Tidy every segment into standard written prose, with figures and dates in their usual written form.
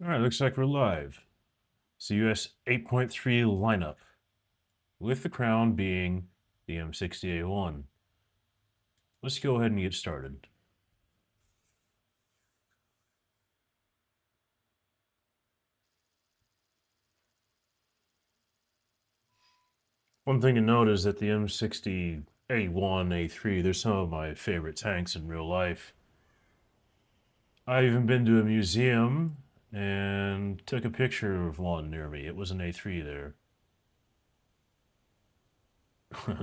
Alright, looks like we're live. It's the US 8.3 lineup, with the crown being the M60A1. Let's go ahead and get started. One thing to note is that the M60A1, A3, they're some of my favorite tanks in real life. I've even been to a museum and took a picture of one near me. It was an A3 there.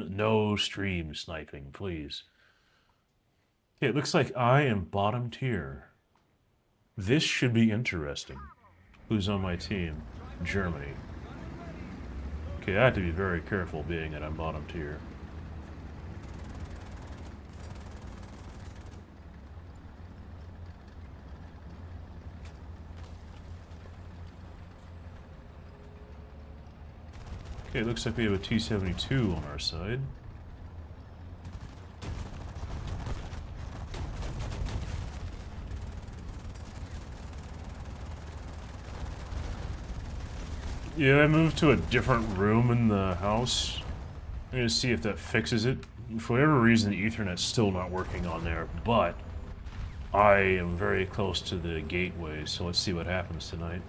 No stream sniping, please. Okay, it looks like I am bottom tier. This should be interesting. Who's on my team? Germany. Okay, I have to be very careful being that I'm bottom tier. Okay, it looks like we have a T-72 on our side. Yeah, I moved to a different room in the house. I'm gonna see if that fixes it. For whatever reason, the Ethernet's still not working on there, but I am very close to the gateway, so let's see what happens tonight.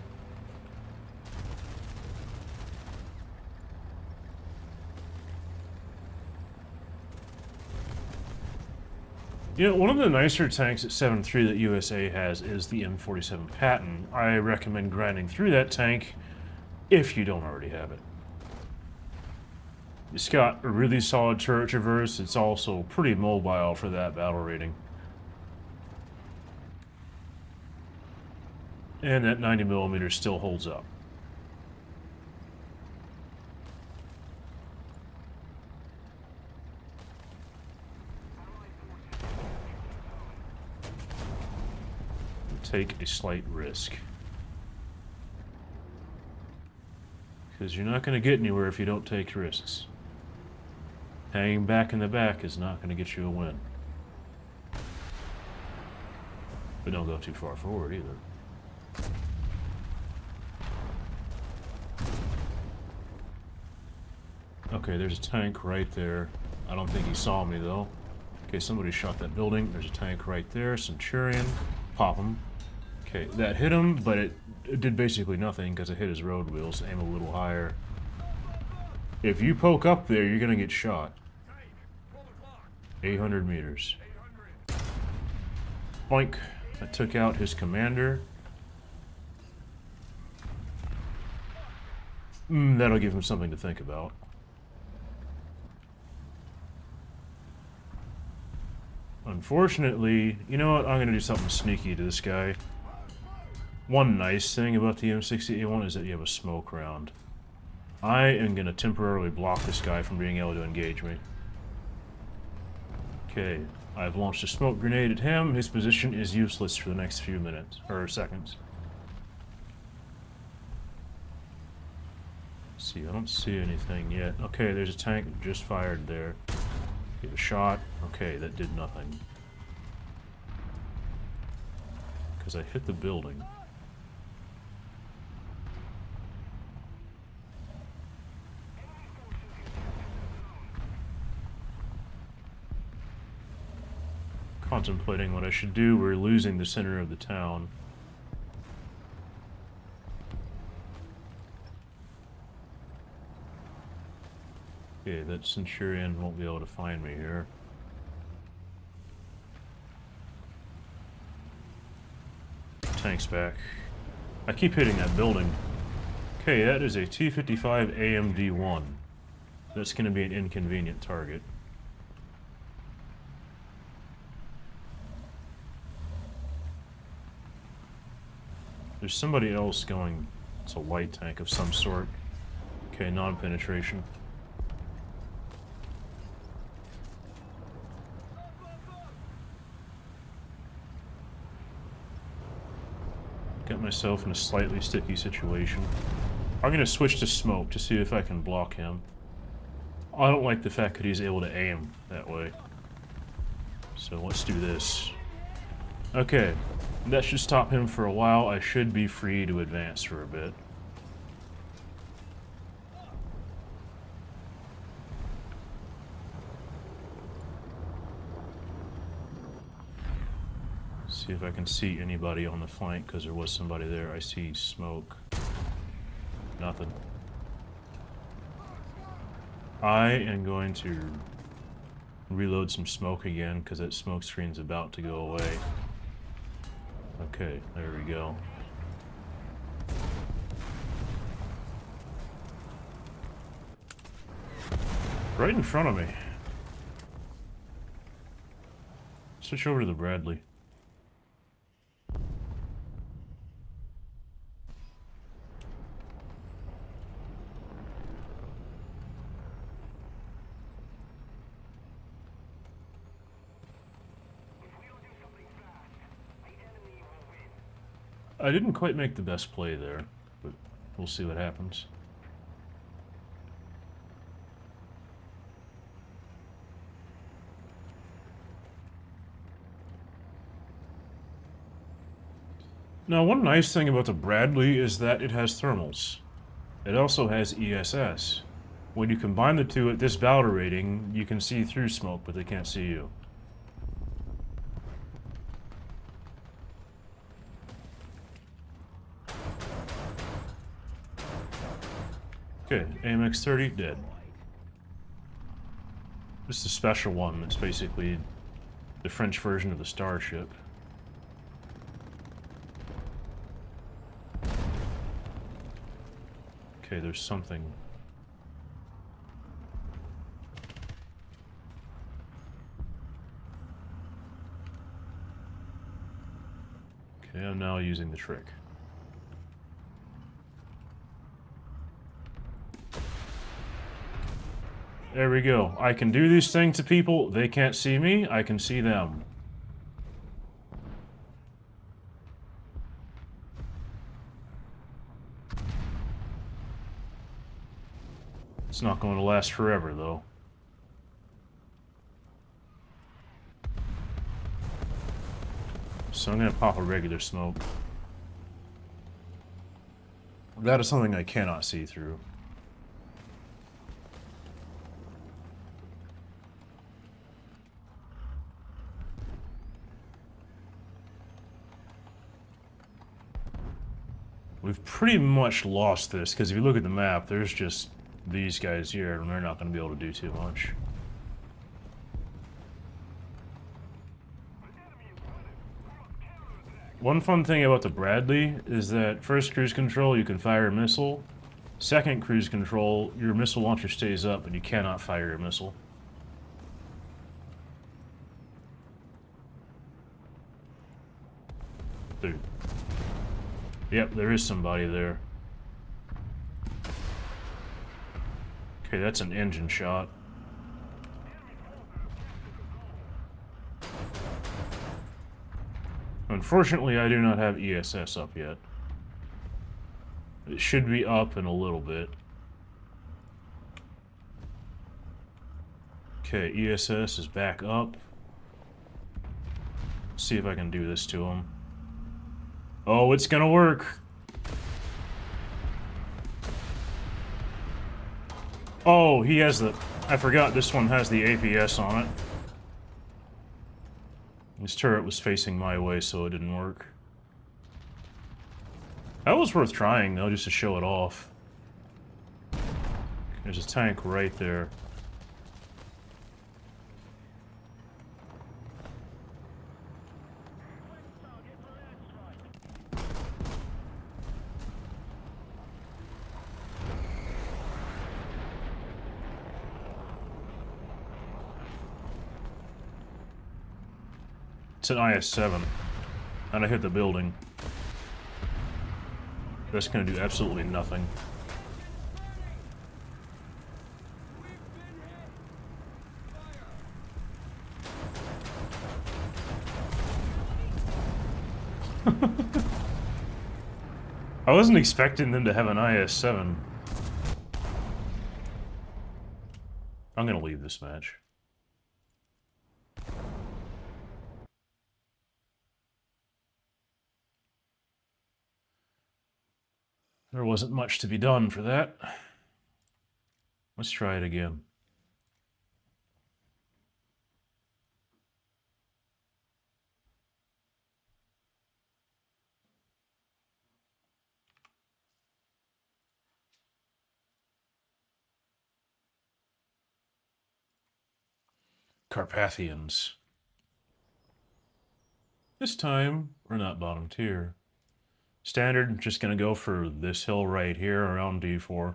You know, one of the nicer tanks at 7.3 that USA has is the M47 Patton. I recommend grinding through that tank if you don't already have it. It's got a really solid turret traverse. It's also pretty mobile for that battle rating. And that 90mm still holds up. Take a slight risk. Because you're not going to get anywhere if you don't take risks. Hanging back in the back is not going to get you a win. But don't go too far forward either. Okay, there's a tank right there. I don't think he saw me though. Okay, somebody shot that building. There's a tank right there. Centurion. Pop him. Okay, that hit him, but it did basically nothing because it hit his road wheels. Aim a little higher. If you poke up there, you're gonna get shot. 800 meters. Boink. That took out his commander. That'll give him something to think about. Unfortunately, you know what? I'm gonna do something sneaky to this guy. One nice thing about the M60A1 is that you have a smoke round. I am going to temporarily block this guy from being able to engage me. Okay, I've launched a smoke grenade at him. His position is useless for the next few minutes, or seconds. Let's see, I don't see anything yet. Okay, there's a tank just fired there. Get a shot. Okay, that did nothing. Because I hit the building. Contemplating what I should do. We're losing the center of the town. Okay, that Centurion won't be able to find me here. Tank's back. I keep hitting that building. Okay, that is a T-55 AMD-1. That's going to be an inconvenient target. There's somebody else going. It's a light tank of some sort. Okay, non-penetration. Got myself in a slightly sticky situation. I'm gonna switch to smoke to see if I can block him. I don't like the fact that he's able to aim that way. So let's do this. Okay. That should stop him for a while. I should be free to advance for a bit. See if I can see anybody on the flank, because there was somebody there. I see smoke. Nothing. I am going to reload some smoke again, because that smoke screen's about to go away. Okay, there we go. Right in front of me. Switch over to the Bradley. I didn't quite make the best play there, but we'll see what happens. Now, one nice thing about the Bradley is that it has thermals. It also has ESS. When you combine the two at this battle rating, you can see through smoke, but they can't see you. Okay, AMX-30, dead. This is a special one. It's basically the French version of the Starship. Okay, there's something. Okay, I'm now using the trick. There we go. I can do these things to people. They can't see me. I can see them. It's not going to last forever, though. So I'm going to pop a regular smoke. That is something I cannot see through. We've pretty much lost this, because if you look at the map, there's just these guys here, and they're not going to be able to do too much. One fun thing about the Bradley is that first cruise control, you can fire a missile. Second cruise control, your missile launcher stays up, and you cannot fire a missile. Dude. Yep, there is somebody there. Okay, that's an engine shot. Unfortunately, I do not have ESS up yet. It should be up in a little bit. Okay, ESS is back up. Let's see if I can do this to him. Oh, it's gonna work. Oh, he has the... I forgot this one has the APS on it. This turret was facing my way, so it didn't work. That was worth trying, though, just to show it off. There's a tank right there. It's an IS-7, and I hit the building. That's gonna do absolutely nothing. I wasn't expecting them to have an IS-7. I'm gonna leave this match. There wasn't much to be done for that. Let's try it again. Carpathians. This time, we're not bottom tier. Standard, just gonna go for this hill right here around D4.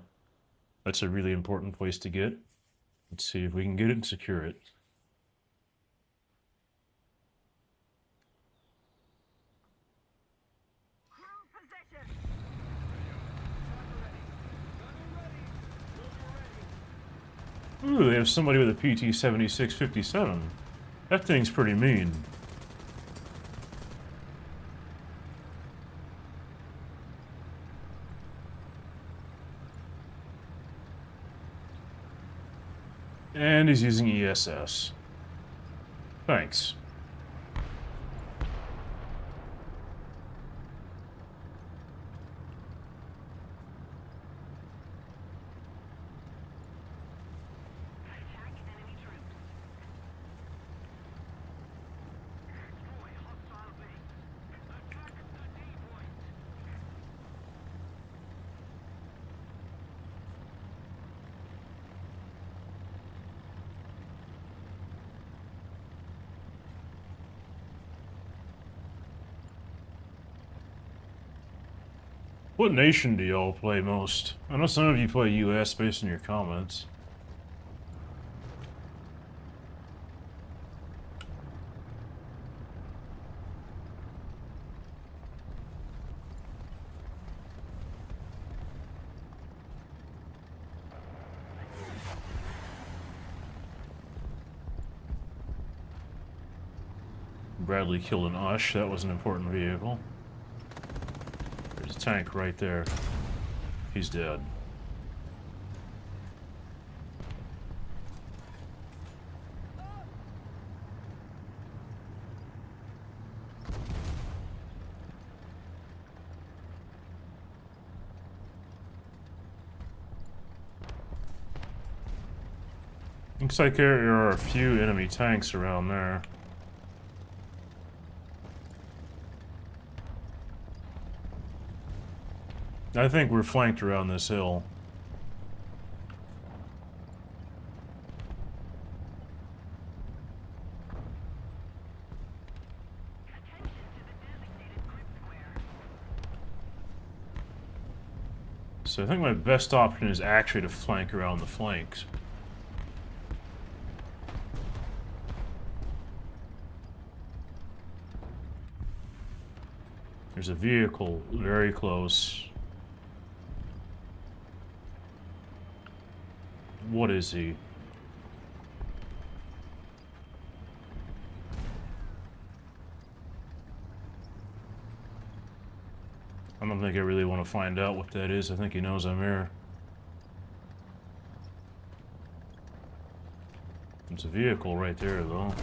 That's a really important place to get. Let's see if we can get it and secure it. Ooh, they have somebody with a PT 7657. That thing's pretty mean. And he's using ESS. Thanks. What nation do y'all play most? I know some of you play US based on your comments. Bradley killed an Ush, that was an important vehicle. There's a tank right there. He's dead. Looks like there are a few enemy tanks around there. I think we're flanked around this hill. So I think my best option is actually to flank around the flanks. There's a vehicle very close. What is he? I don't think I really want to find out what that is. I think he knows I'm here. There's a vehicle right there, though.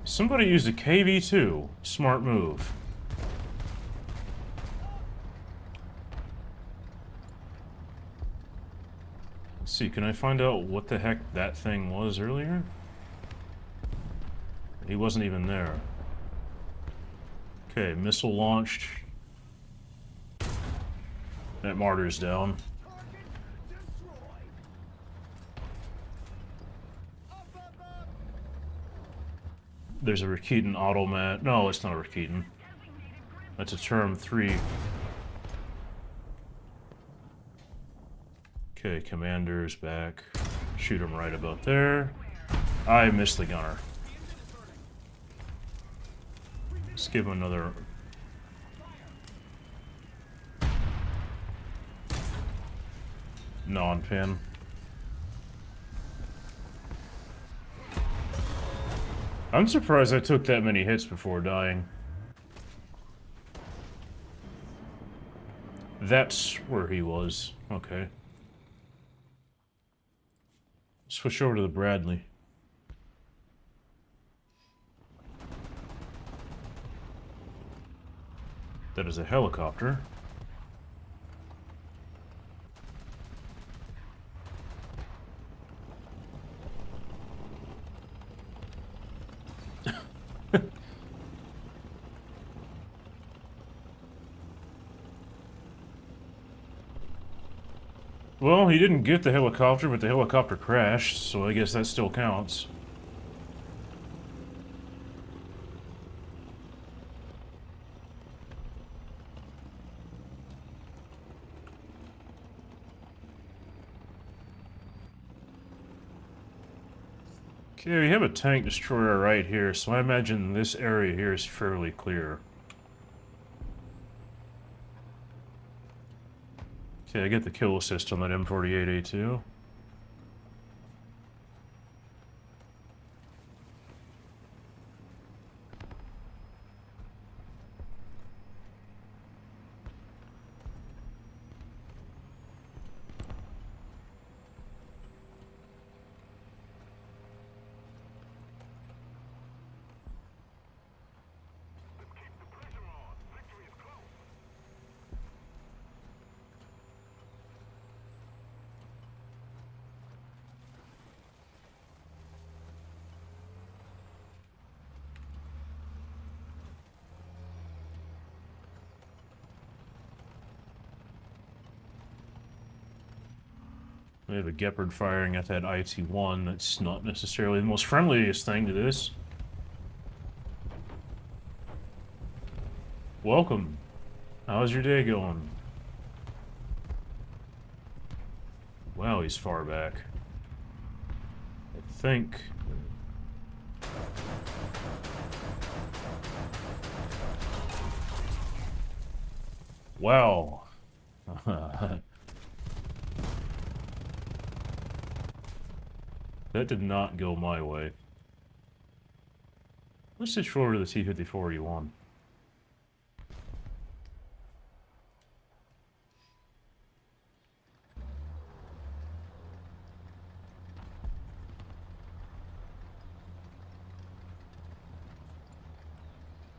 Somebody used a KV-2. Smart move. Let's see, can I find out what the heck that thing was earlier? He wasn't even there. Okay, missile launched. That martyr's down. There's a Rakitan automat. No, it's not a Rakitan. That's a term 3. Okay, commander's back. Shoot him right about there. I missed the gunner. Let's give him another. Non-pin. I'm surprised I took that many hits before dying. That's where he was. Okay. Switch over to the Bradley. That is a helicopter. Well, he didn't get the helicopter, but the helicopter crashed, so I guess that still counts. Okay, we have a tank destroyer right here, so I imagine this area here is fairly clear. Okay, I get the kill assist on that M48A2. We have a Gepard firing at that IT-1. That's not necessarily the most friendliest thing to this. Welcome. How's your day going? Wow, he's far back. I think... Wow. That did not go my way. Let's switch forward to the T-54E1.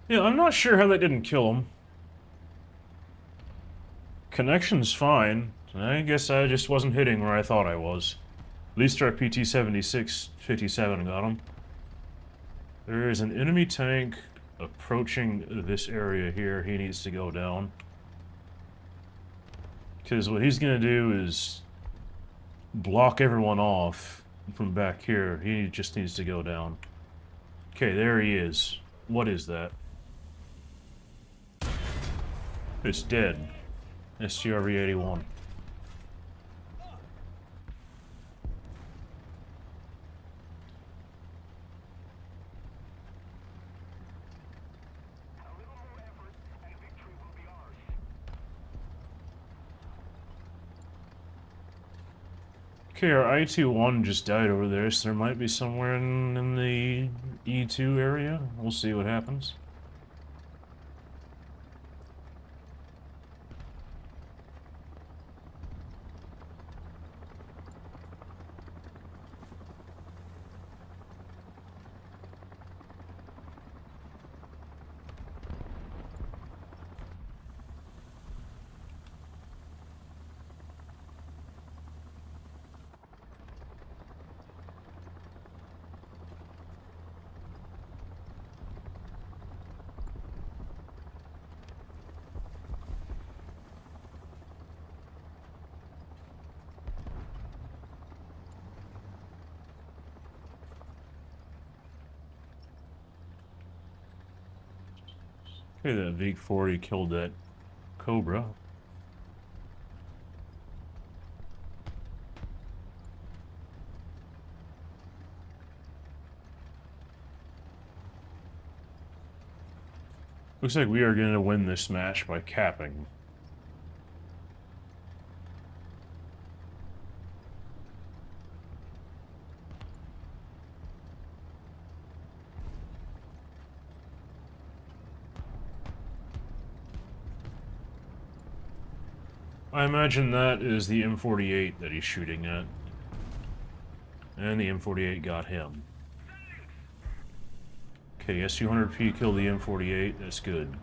Yeah, I'm not sure how that didn't kill him. Connection's fine. I guess I just wasn't hitting where I thought I was. At least our PT-76-57 got him. There is an enemy tank approaching this area here. He needs to go down. Because what he's going to do is block everyone off from back here. He just needs to go down. Okay, there he is. What is that? It's dead. STRV-81. Okay, our IT-1 just died over there, so there might be somewhere in the E2 area. We'll see what happens. Okay, that VIG-40 killed that Cobra. Looks like we are going to win this match by capping. I imagine that is the M48 that he's shooting at. And the M48 got him. Okay, S-200P killed the M48, that's good.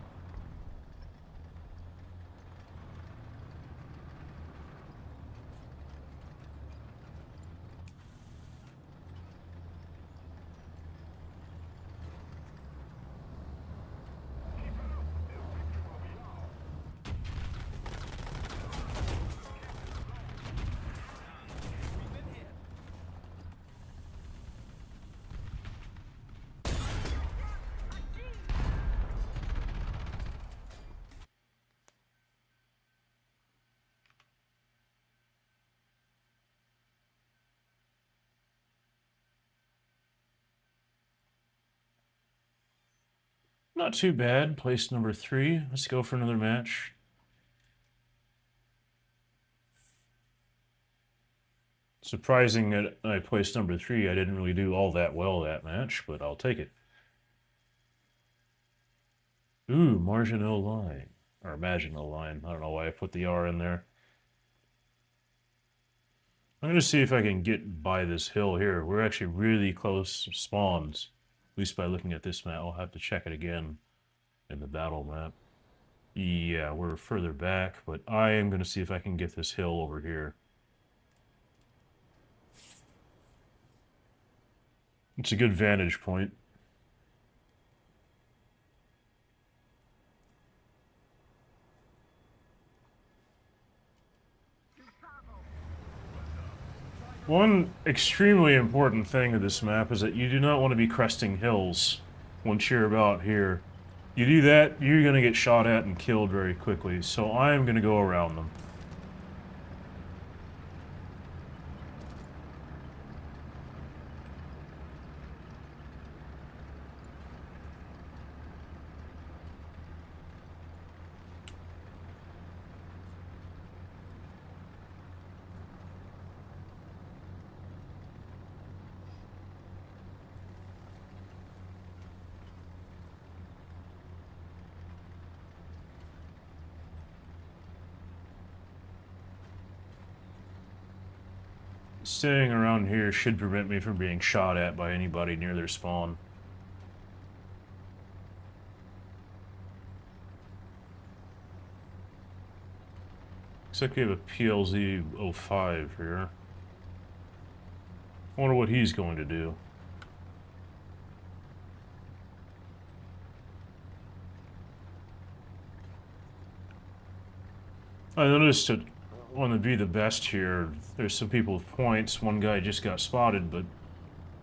Not too bad. Place number 3. Let's go for another match. Surprising that I placed number 3. I didn't really do all that well that match, but I'll take it. Ooh, Maginot line. Or Maginot line. I don't know why I put the R in there. I'm going to see if I can get by this hill here. We're actually really close spawns. At least by looking at this map. I'll have to check it again in the battle map. Yeah, we're further back, but I am going to see if I can get this hill over here. It's a good vantage point. One extremely important thing of this map is that you do not want to be cresting hills once you're about here. You do that, you're going to get shot at and killed very quickly, so I am going to go around them. Staying around here should prevent me from being shot at by anybody near their spawn. Looks like we have a PLZ-05 here. I wonder what he's going to do. I noticed that on the Be the Best here, there's some people with points. One guy just got spotted, but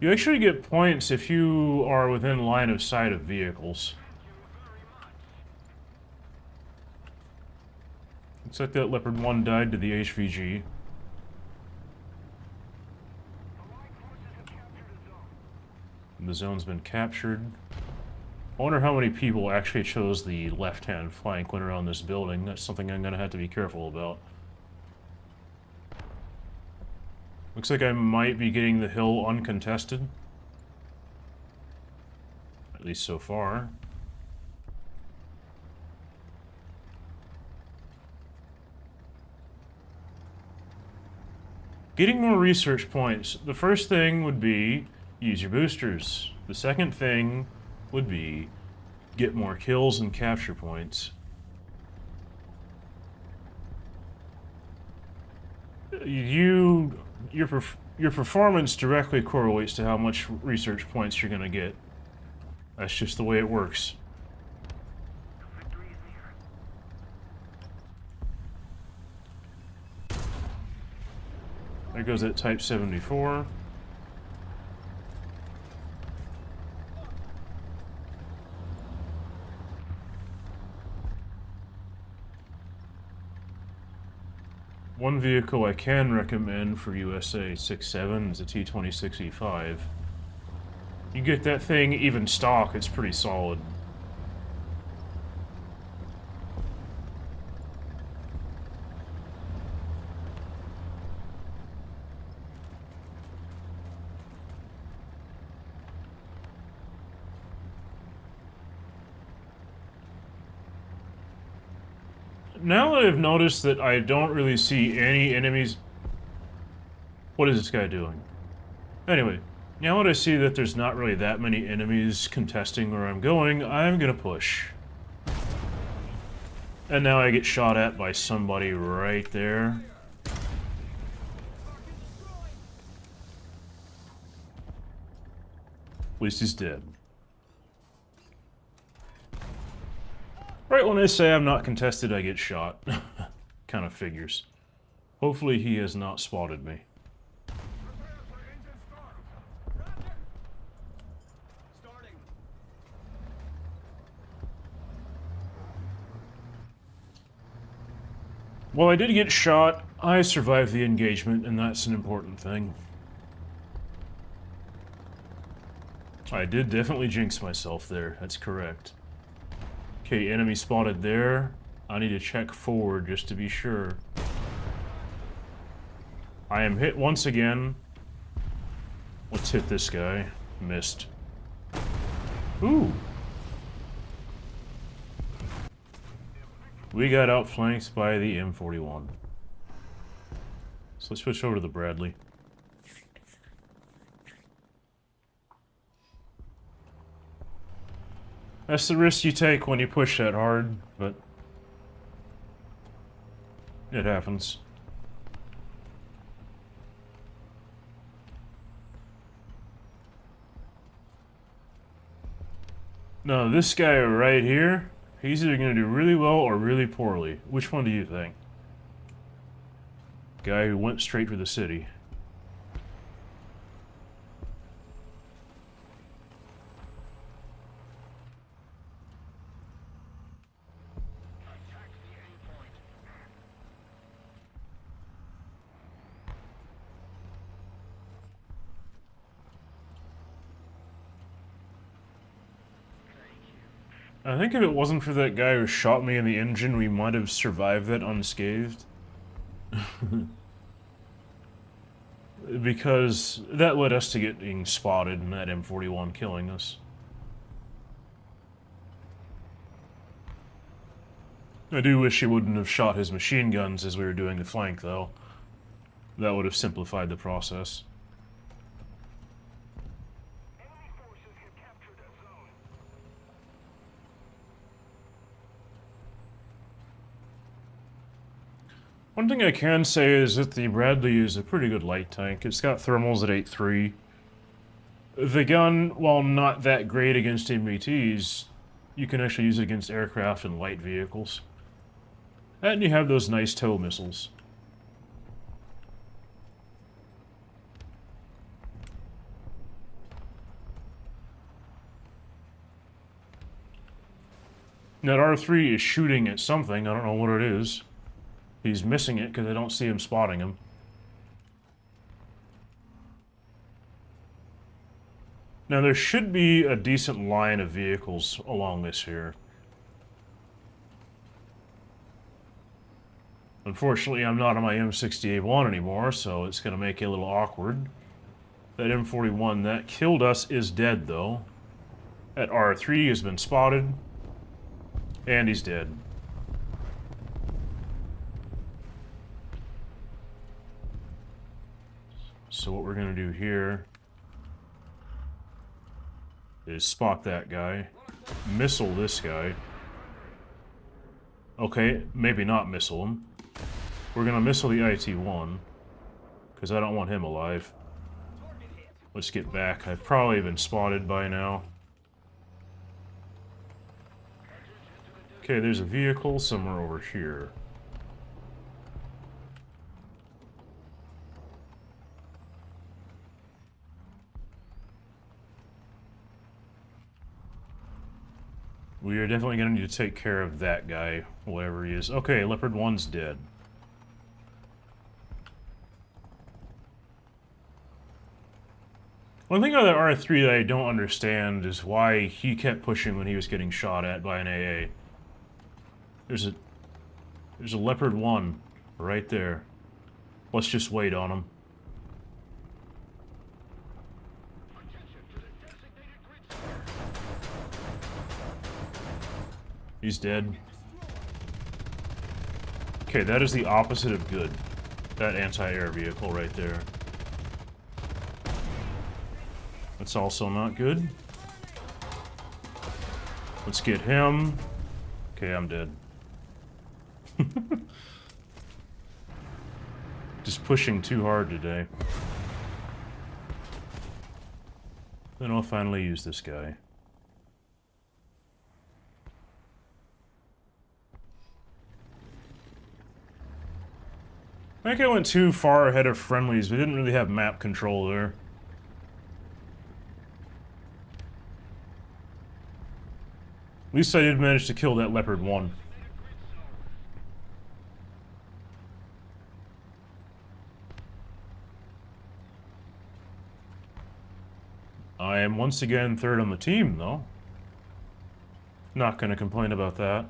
you actually get points if you are within line of sight of vehicles. Looks like that Leopard 1 died to the HVG. And the zone's been captured. I wonder how many people actually chose the left-hand flank when around this building. That's something I'm going to have to be careful about. Looks like I might be getting the hill uncontested. At least so far. Getting more research points. The first thing would be use your boosters. The second thing would be get more kills and capture points. Your performance directly correlates to how much research points you're going to get. That's just the way it works. There goes that Type 74. One vehicle I can recommend for USA 6-7 is a T-26E5. You get that thing even stock, it's pretty solid. Now that I've noticed that I don't really see any enemies... What is this guy doing? Anyway, now that I see that there's not really that many enemies contesting where I'm going, I'm gonna push. And now I get shot at by somebody right there. At least he's dead. Right when I say I'm not contested, I get shot. Kind of figures. Hopefully he has not spotted me. While I did get shot, I survived the engagement, and that's an important thing. I did definitely jinx myself there, that's correct. Okay, enemy spotted there. I need to check forward just to be sure. I am hit once again. Let's hit this guy. Missed. Ooh. We got outflanked by the M41. So let's switch over to the Bradley. That's the risk you take when you push that hard, but it happens. Now, this guy right here, he's either going to do really well or really poorly. Which one do you think? Guy who went straight for the city. I think if it wasn't for that guy who shot me in the engine, we might have survived that unscathed. Because that led us to getting spotted and that M41 killing us. I do wish he wouldn't have shot his machine guns as we were doing the flank, though. That would have simplified the process. One thing I can say is that the Bradley is a pretty good light tank. It's got thermals at 8.3. The gun, while not that great against MBTs, you can actually use it against aircraft and light vehicles. And you have those nice tow missiles. That R3 is shooting at something, I don't know what it is. He's missing it because I don't see him spotting him. Now there should be a decent line of vehicles along this here. Unfortunately, I'm not on my M60A1 anymore, so it's going to make it a little awkward. That M41 that killed us is dead, though. That R3 has been spotted, and he's dead. So what we're going to do here is spot that guy, missile this guy. Okay, maybe not missile him. We're going to missile the IT-1, because I don't want him alive. Let's get back. I've probably been spotted by now. Okay, there's a vehicle somewhere over here. We are definitely going to need to take care of that guy, whatever he is. Okay, Leopard 1's dead. One thing about that R3 that I don't understand is why he kept pushing when he was getting shot at by an AA. There's a Leopard 1 right there. Let's just wait on him. He's dead. Okay, that is the opposite of good. That anti-air vehicle right there. That's also not good. Let's get him. Okay, I'm dead. Just pushing too hard today. Then I'll finally use this guy. I think I went too far ahead of friendlies. We didn't really have map control there. At least I did manage to kill that Leopard 1. I am once again third on the team, though. Not gonna complain about that.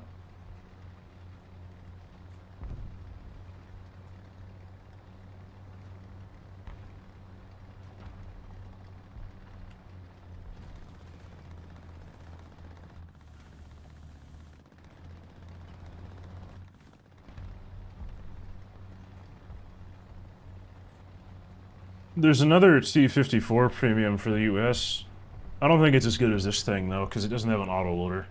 There's another T-54 premium for the US. I don't think it's as good as this thing, though, because it doesn't have an autoloader.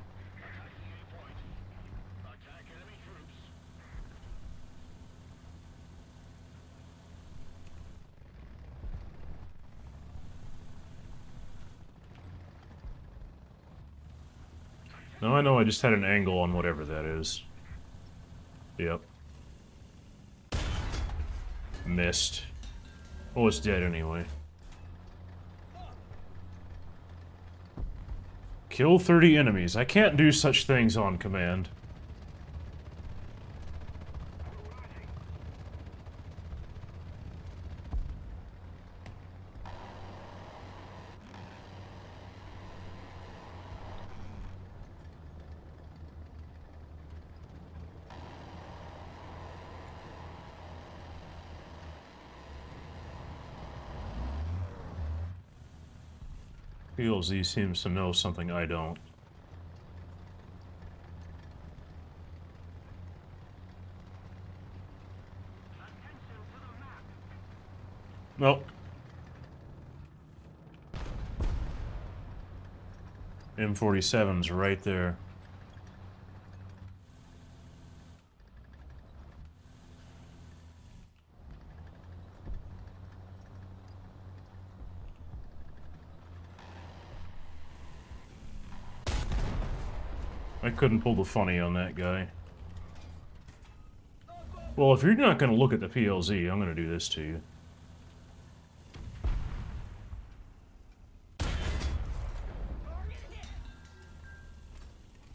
Now I know I just had an angle on whatever that is. Yep. Missed. Oh, it's dead anyway. Kill 30 enemies. I can't do such things on command. PLZ seems to know something I don't. Nope. M47's right there. I couldn't pull the funny on that guy. Well, if you're not going to look at the PLZ, I'm going to do this to you.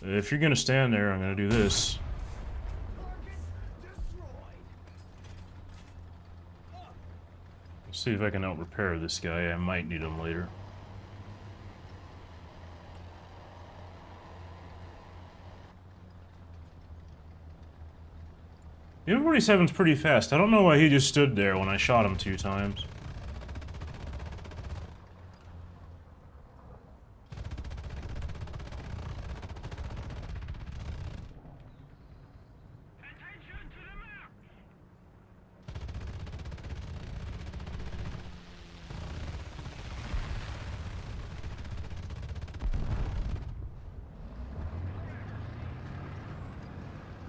If you're going to stand there, I'm going to do this. Let's see if I can out-repair this guy. I might need him later. The M47's pretty fast. I don't know why he just stood there when I shot him 2 times.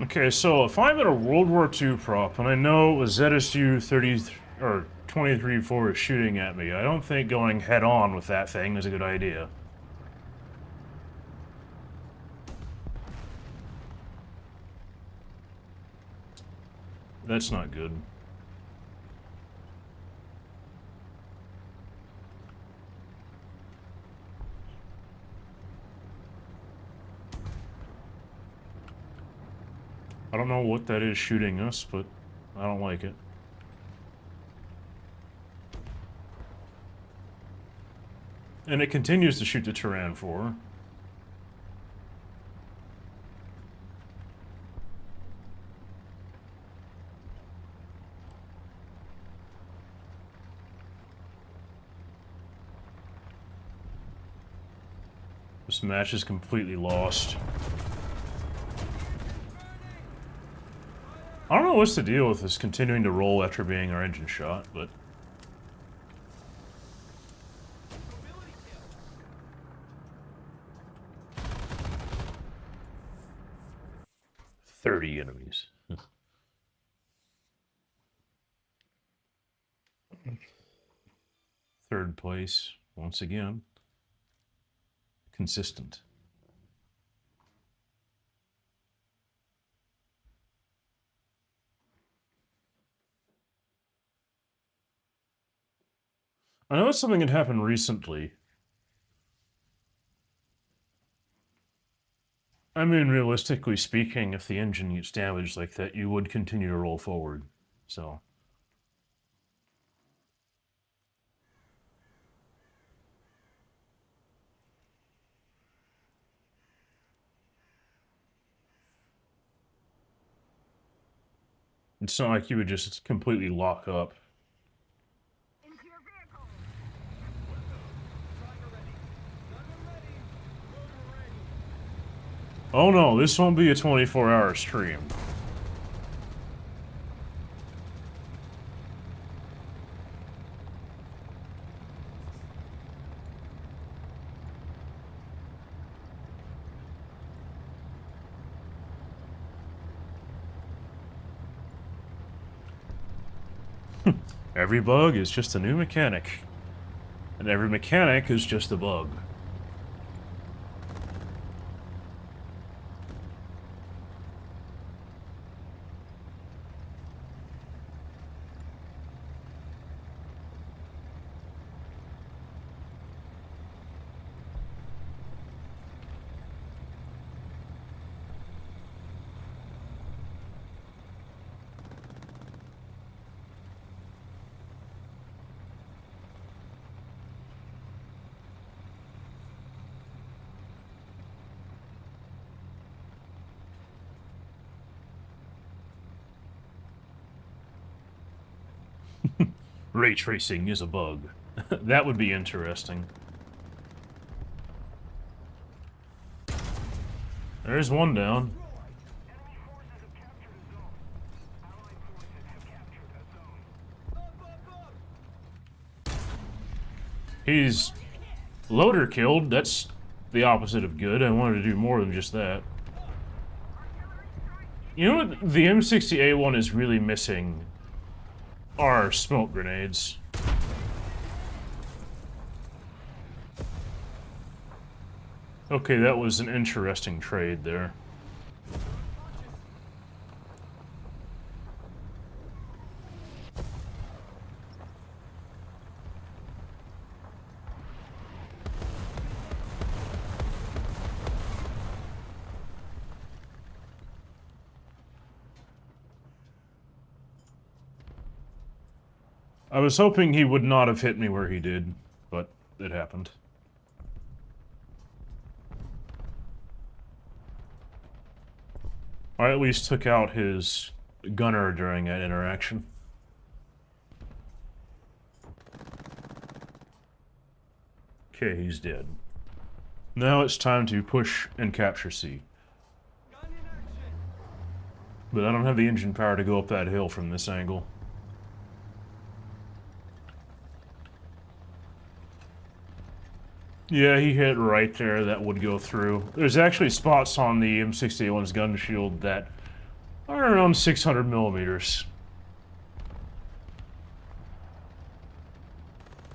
Okay, so if I'm at a World War II prop, and I know a ZSU 30 or 23-4 is shooting at me, I don't think going head-on with that thing is a good idea. That's not good. I don't know what that is shooting us, but I don't like it. And it continues to shoot the Turan 4. This match is completely lost. I don't know what's the deal with this continuing to roll after being our engine shot, but... "30 enemies. Third place, once again. Consistent. I know it's something that happened recently. I mean, realistically speaking, if the engine gets damaged like that, you would continue to roll forward, so... It's not like you would just completely lock up. Oh no, this won't be a 24-hour stream. Every bug is just a new mechanic. And every mechanic is just a bug. Ray tracing is a bug. That would be interesting. There's one down. He's loader killed. That's the opposite of good. I wanted to do more than just that. You know what the M60A1 is really missing? Are smoke grenades. Okay, that was an interesting trade there. I was hoping he would not have hit me where he did, but it happened. I at least took out his gunner during that interaction. Okay, he's dead. Now it's time to push and capture C. But I don't have the engine power to go up that hill from this angle. Yeah, he hit right there. That would go through. There's actually spots on the M60A1's gun shield that are around 600 millimeters.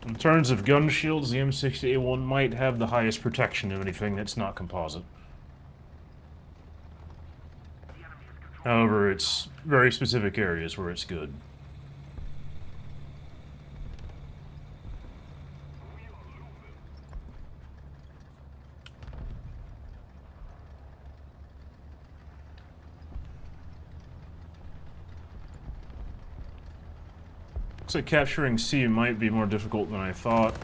In terms of gun shields, the M60A1 might have the highest protection of anything that's not composite. However, it's very specific areas where it's good. Looks like capturing C might be more difficult than I thought.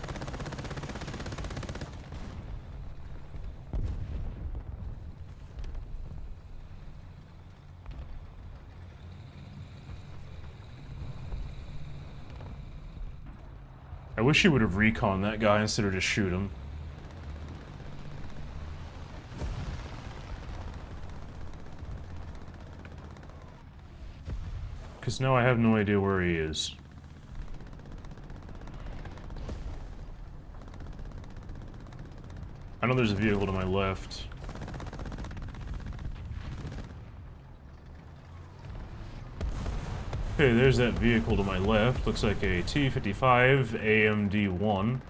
I wish he would have reconned that guy instead of just shoot him. Because now I have no idea where he is. I know there's a vehicle to my left. Okay, there's that vehicle to my left. Looks like a T-55 AMD-1.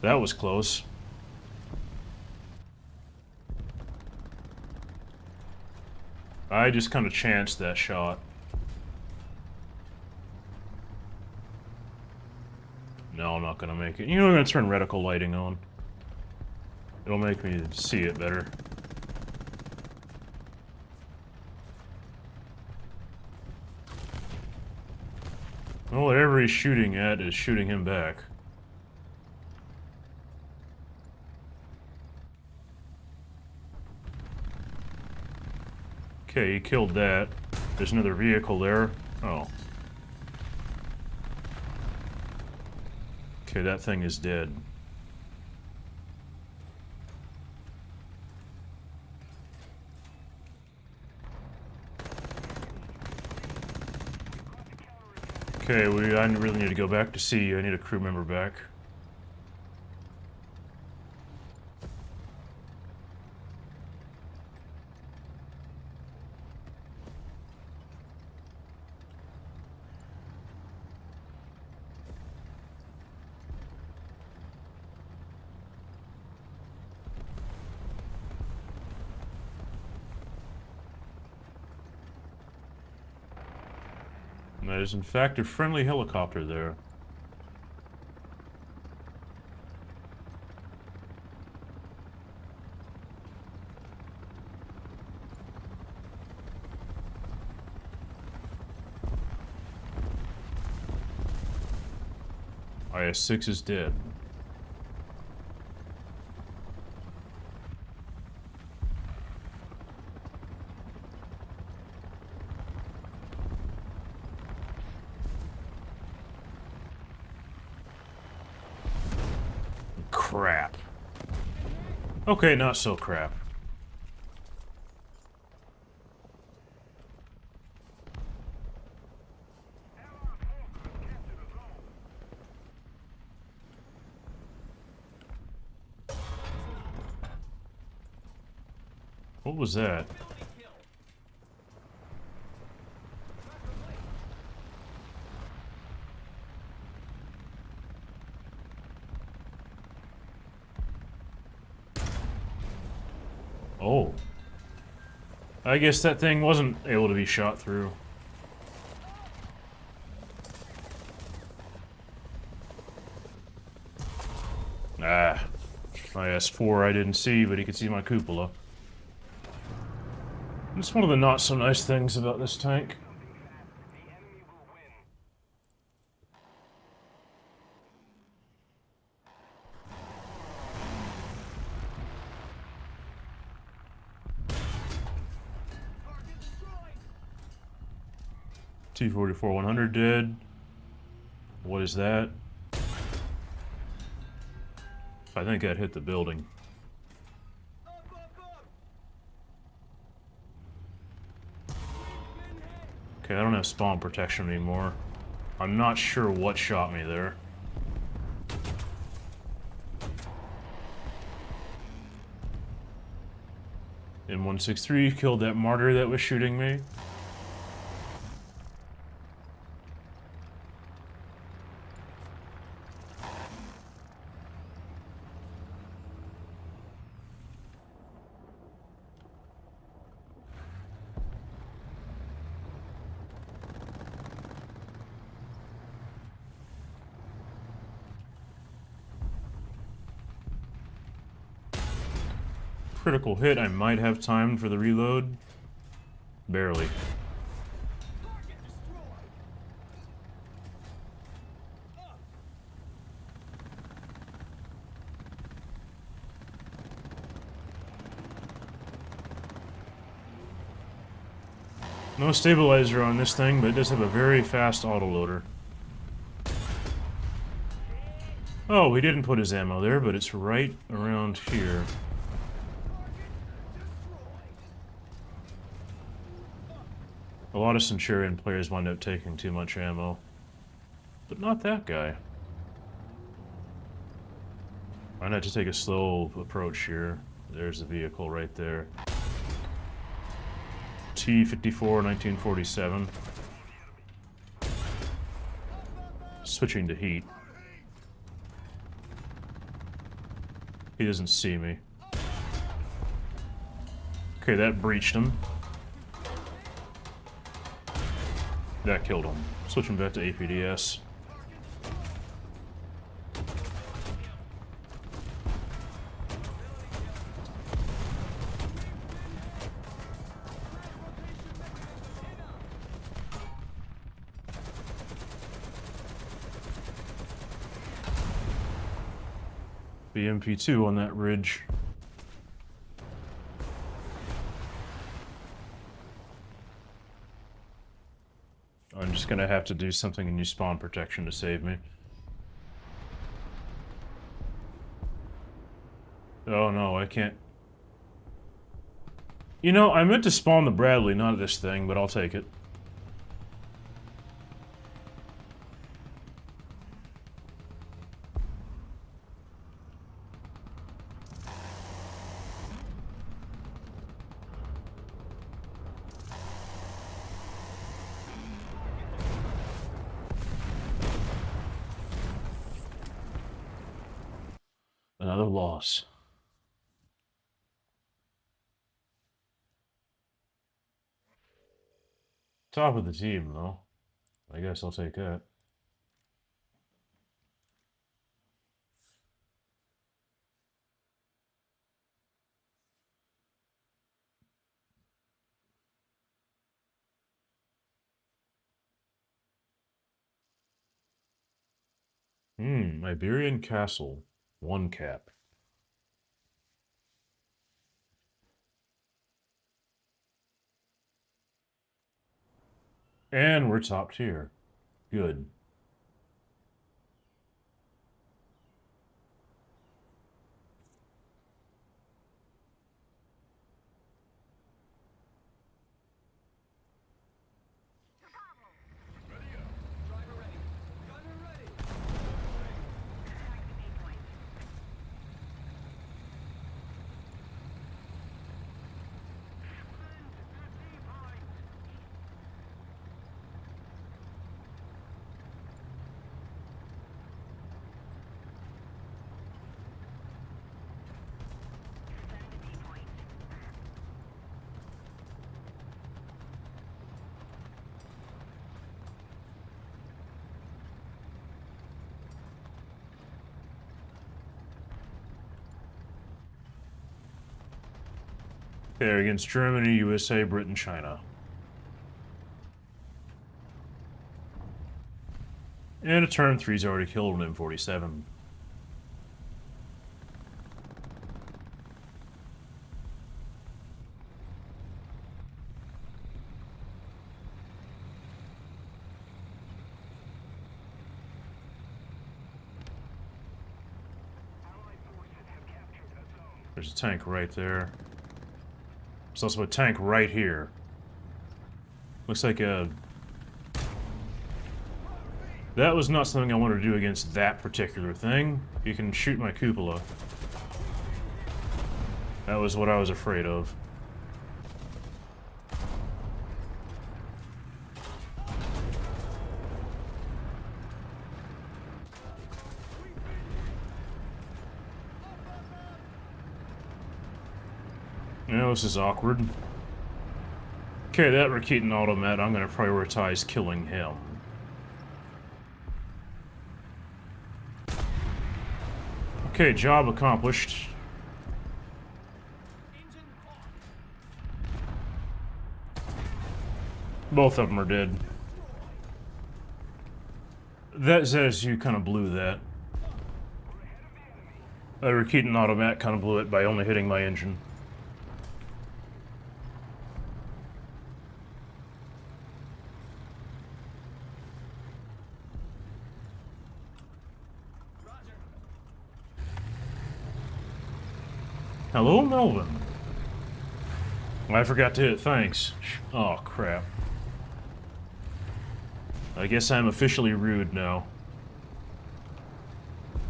That was close. I just kind of chanced that shot. No, I'm not gonna make it. You know, I'm gonna turn reticle lighting on. It'll make me see it better. Well, whatever he's shooting at is shooting him back. Okay, he killed that. There's another vehicle there. Oh. Okay, that thing is dead. Okay, I really need to go back to see you. I need a crew member back. And that is in fact a friendly helicopter there. IS-6 is dead. Crap. Okay, not so crap. What was that? Oh. I guess that thing wasn't able to be shot through. Ah. IS-4 I didn't see, but he could see my cupola. It's one of the not so nice things about this tank. T-44-100 dead. What is that? I think that hit the building. Okay, I don't have spawn protection anymore. I'm not sure what shot me there. M163 killed that martyr that was shooting me. Critical hit, I might have time for the reload. Barely. No stabilizer on this thing, but it does have a very fast autoloader. Oh, he didn't put his ammo there, but it's right around here. A lot of Centurion players wind up taking too much ammo. But not that guy. I had to take a slow approach here. There's the vehicle right there. T-54, 1947. Switching to heat. He doesn't see me. Okay, that breached him. That killed him. Switching back to APDS. BMP2 on that ridge. gonna have to do something in your spawn protection to save me. Oh no, I can't. You know, I meant to spawn the Bradley, not this thing, but I'll take it. Another loss. Top of the team, though. I guess I'll take that. Iberian castle. 1 cap. And we're top tier. Good. There against Germany, USA, Britain, China. And a turn 3's already killed an M47. There's a tank right there. There's also a tank right here. Looks like a... That was not something I wanted to do against that particular thing. You can shoot my cupola. That was what I was afraid of. Yeah, this is awkward. Okay, that Rakitan automat, I'm gonna prioritize killing him. Okay, job accomplished. Both of them are dead. That says you kind of blew that. A Rakitan automat kind of blew it by only hitting my engine. Hello, Melvin. I forgot to hit thanks. Oh, crap. I guess I'm officially rude now.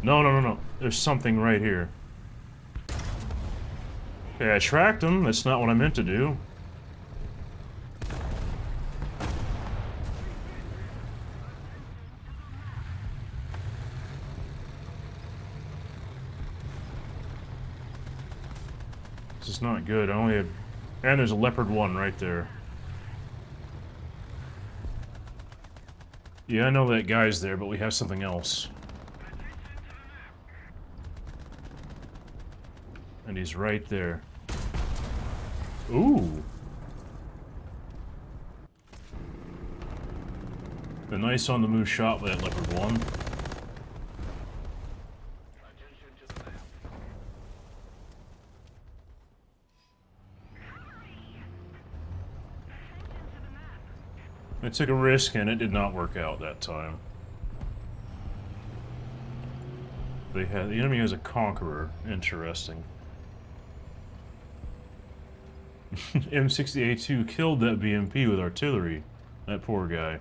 No. There's something right here. Okay, I tracked him. That's not what I meant to do. This is not good. I only have... And there's a Leopard 1 right there. Yeah, I know that guy's there, but we have something else. And he's right there. Ooh! A nice on-the-move shot with that Leopard 1. I took a risk and it did not work out that time. The enemy has a conqueror. Interesting. M60A2 killed that BMP with artillery. That poor guy.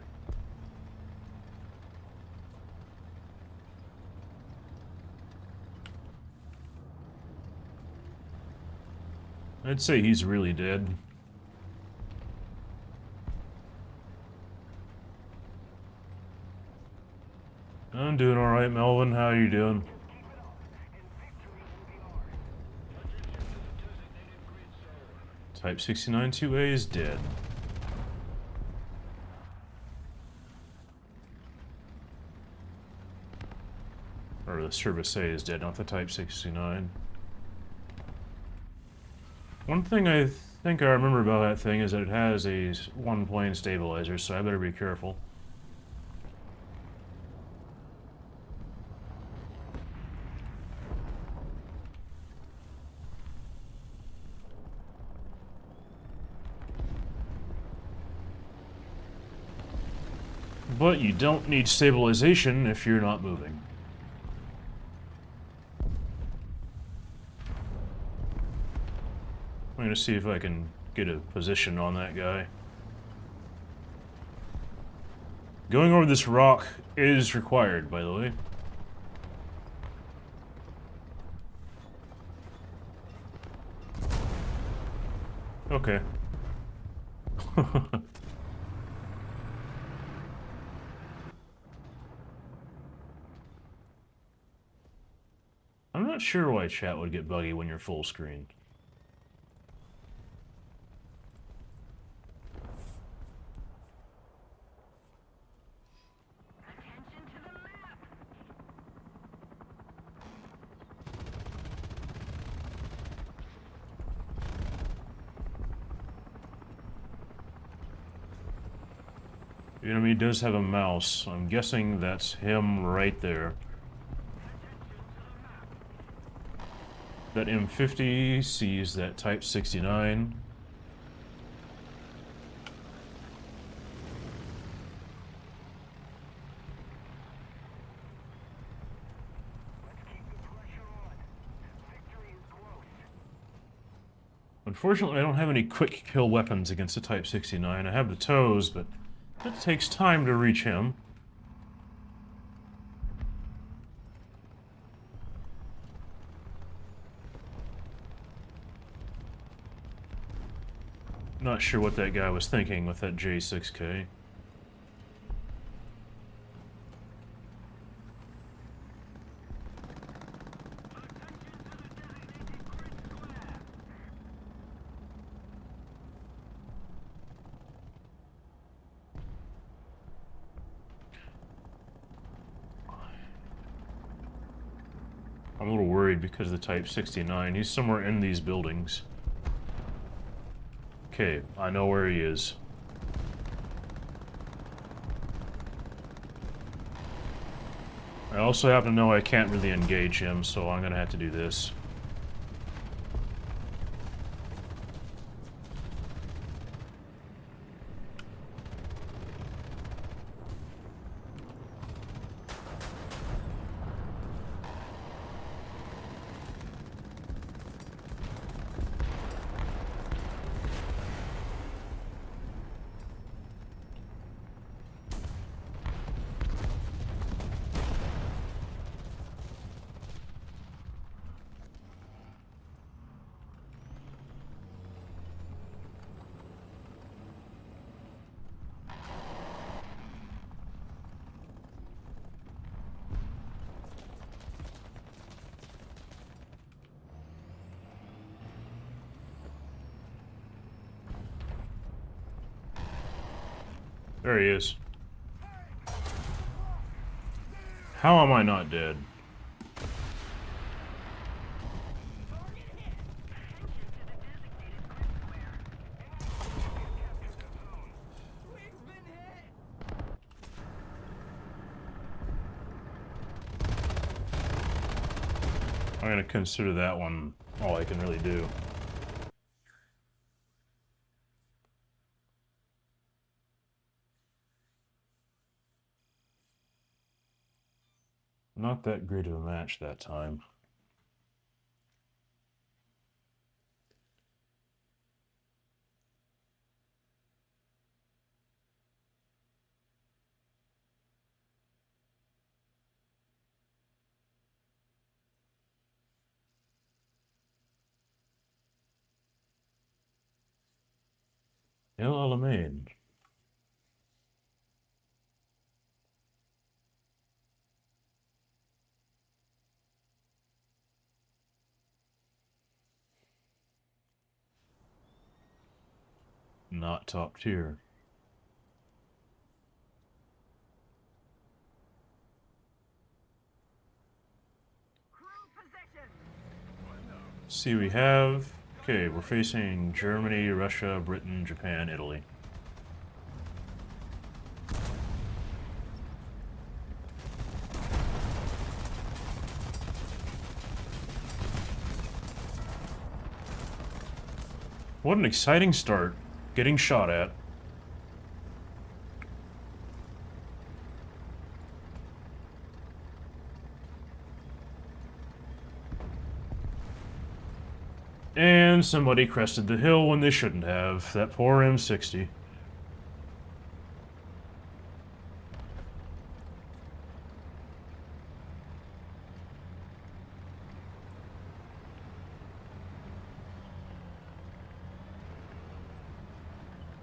I'd say he's really dead. I'm doing alright, Melvin. How are you doing? Type 69-2A is dead. Or the Service A is dead, not the Type 69. One thing I think I remember about that thing is that it has a one-plane stabilizer, so I better be careful. But you don't need stabilization if you're not moving. I'm gonna see if I can get a position on that guy. Going over this rock is required, by the way. Okay. I'm not sure why chat would get buggy when you're full screen. The enemy does have a mouse. I'm guessing that's him right there. That M50 sees that Type 69. Unfortunately, I don't have any quick kill weapons against the Type 69. I have the toes, but it takes time to reach him. Not sure what that guy was thinking with that J6K. I'm a little worried because of the Type 69. He's somewhere in these buildings. Okay, I know where he is. I also happen to know I can't really engage him, so I'm gonna have to do this. There he is. How am I not dead? I'm gonna consider that one all I can really do. Not that great of a match that time. Alamein. Not top tier. See, we have... Okay, we're facing Germany, Russia, Britain, Japan, Italy. What an exciting start. Getting shot at. And somebody crested the hill when they shouldn't have. That poor M60.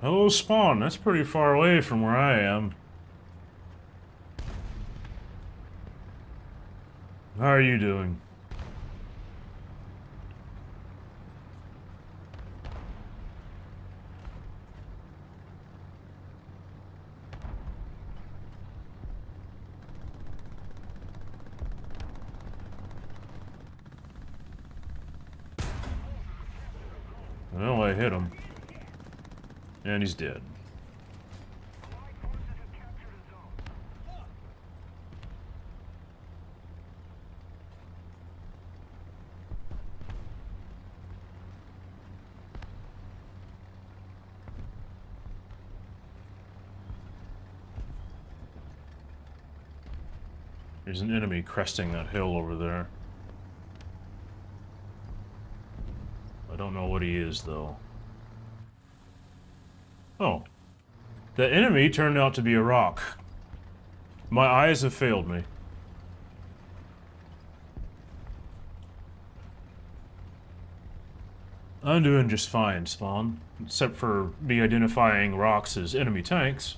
Hello, Spawn. That's pretty far away from where I am. How are you doing? Well, I hit him. And he's dead. There's an enemy cresting that hill over there. I don't know what he is, though. Oh. The enemy turned out to be a rock. My eyes have failed me. I'm doing just fine, Spawn. Except for me identifying rocks as enemy tanks.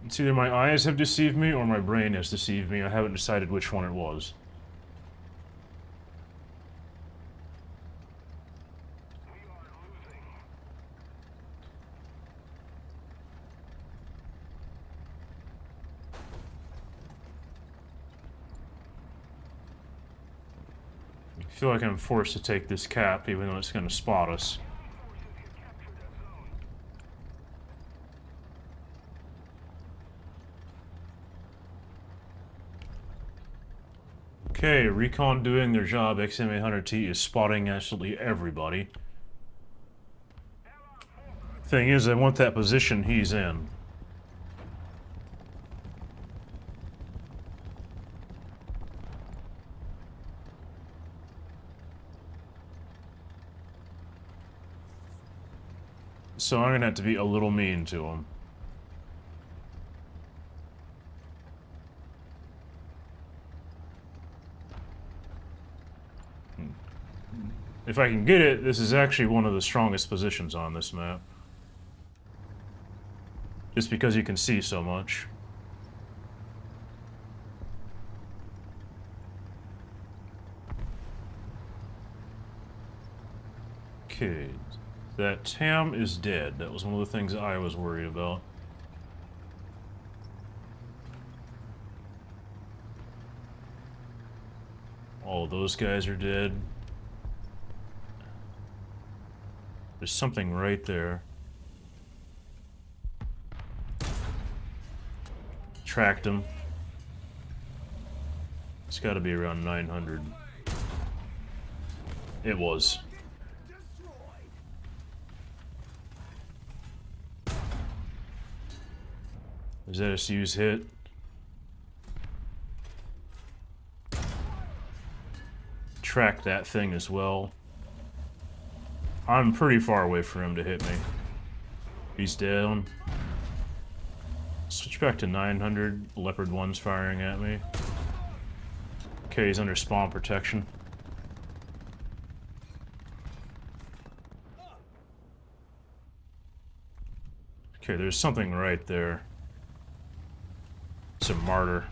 It's either my eyes have deceived me or my brain has deceived me. I haven't decided which one it was. I feel like I'm forced to take this cap, even though it's going to spot us. Okay, Recon doing their job. XM800T is spotting absolutely everybody. Thing is, I want that position he's in. So I'm gonna have to be a little mean to him. If I can get it, this is actually one of the strongest positions on this map. Just because you can see so much. Okay. That Tam is dead. That was one of the things I was worried about. All those guys are dead. There's something right there. Tracked him. It's got to be around 900. It was. ZSU's hit. Track that thing as well. I'm pretty far away for him to hit me. He's down. Switch back to 900. Leopard 1's firing at me. Okay, he's under spawn protection. Okay, there's something right there. It's a martyr.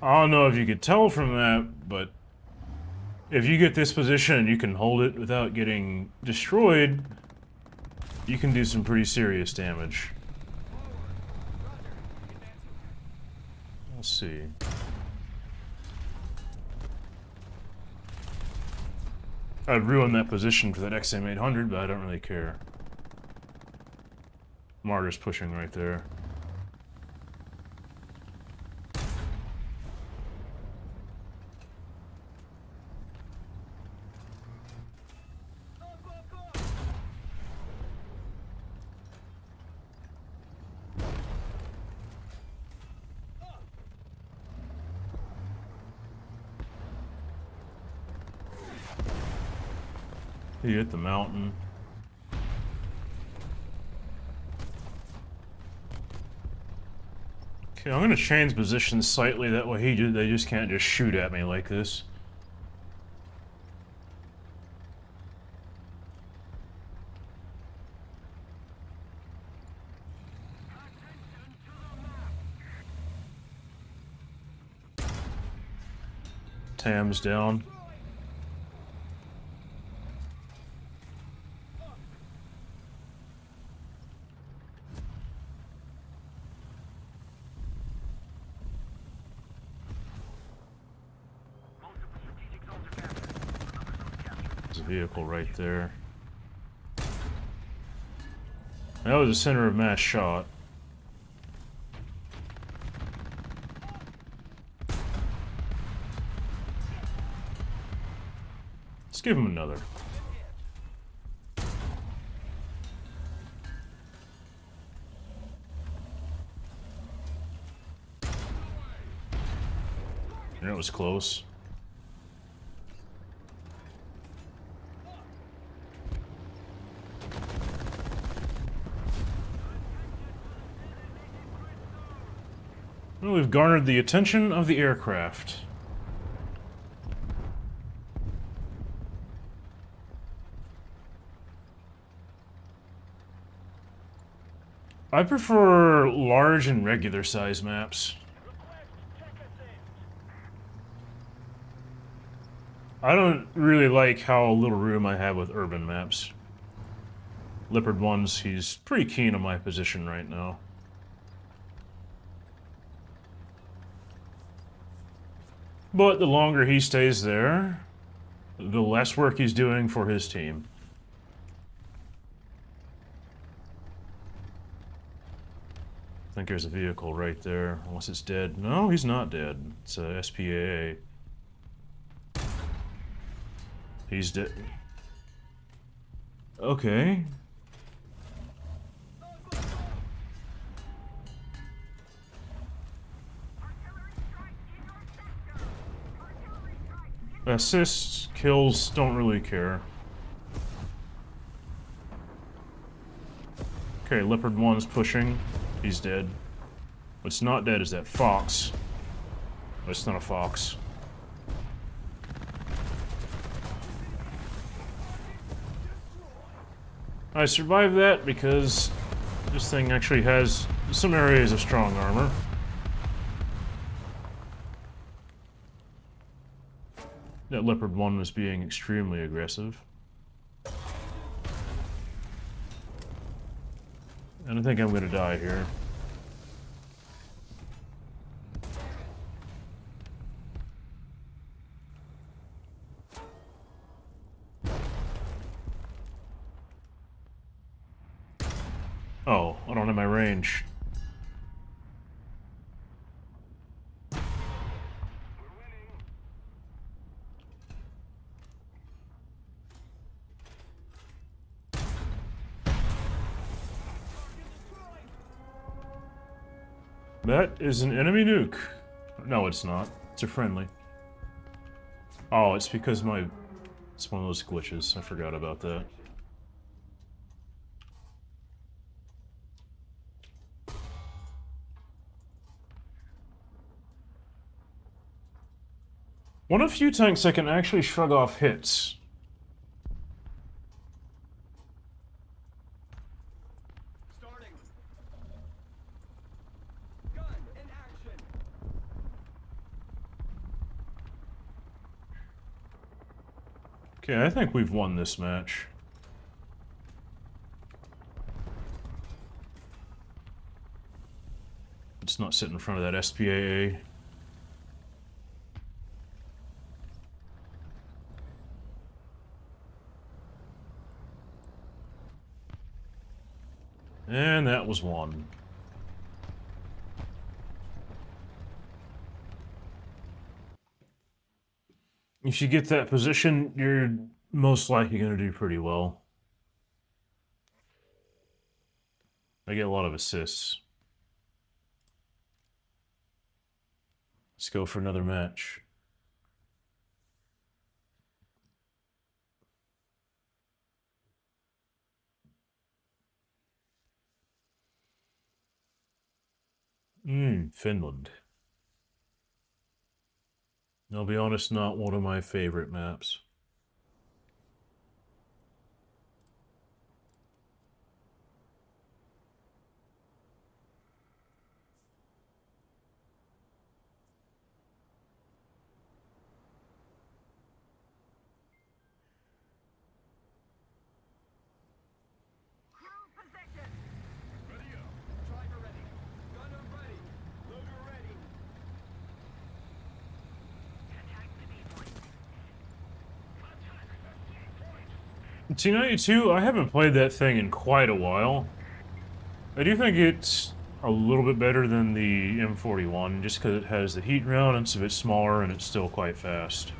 I don't know if you could tell from that, but if you get this position and you can hold it without getting destroyed, you can do some pretty serious damage. Let's see. I'd ruin that position for that XM800, but I don't really care. Martyr's pushing right there. He hit the mountain. Okay, I'm gonna change positions slightly, that way they just can't just shoot at me like this. Tam's down. Vehicle right there. That was a center of mass shot. Let's give him another. That was close. Well, we've garnered the attention of the aircraft. I prefer large and regular size maps. I don't really like how little room I have with urban maps. Leopard 1's, he's pretty keen on my position right now. But the longer he stays there, the less work he's doing for his team. I think there's a vehicle right there, unless it's dead. No, he's not dead. It's a SPAA. He's dead. Okay. Assists, kills, don't really care. Okay, Leopard 1's pushing. He's dead. What's not dead is that fox. But it's not a fox. I survived that because this thing actually has some areas of strong armor. That Leopard 1 was being extremely aggressive. And I think I'm gonna die here. Oh, I don't have my range. That is an enemy nuke. No, it's not. It's a friendly. Oh, it's because my... It's one of those glitches. I forgot about that. One of the few tanks that can actually shrug off hits. Starting. Gun in action. Okay, I think we've won this match. Let's not sit in front of that SPAA. And that was one. If you get that position, you're most likely going to do pretty well. I get a lot of assists. Let's go for another match. Finland. I'll be honest, not one of my favorite maps. T92, I haven't played that thing in quite a while. I do think it's a little bit better than the M41, just because it has the heat round, and it's a bit smaller, and it's still quite fast.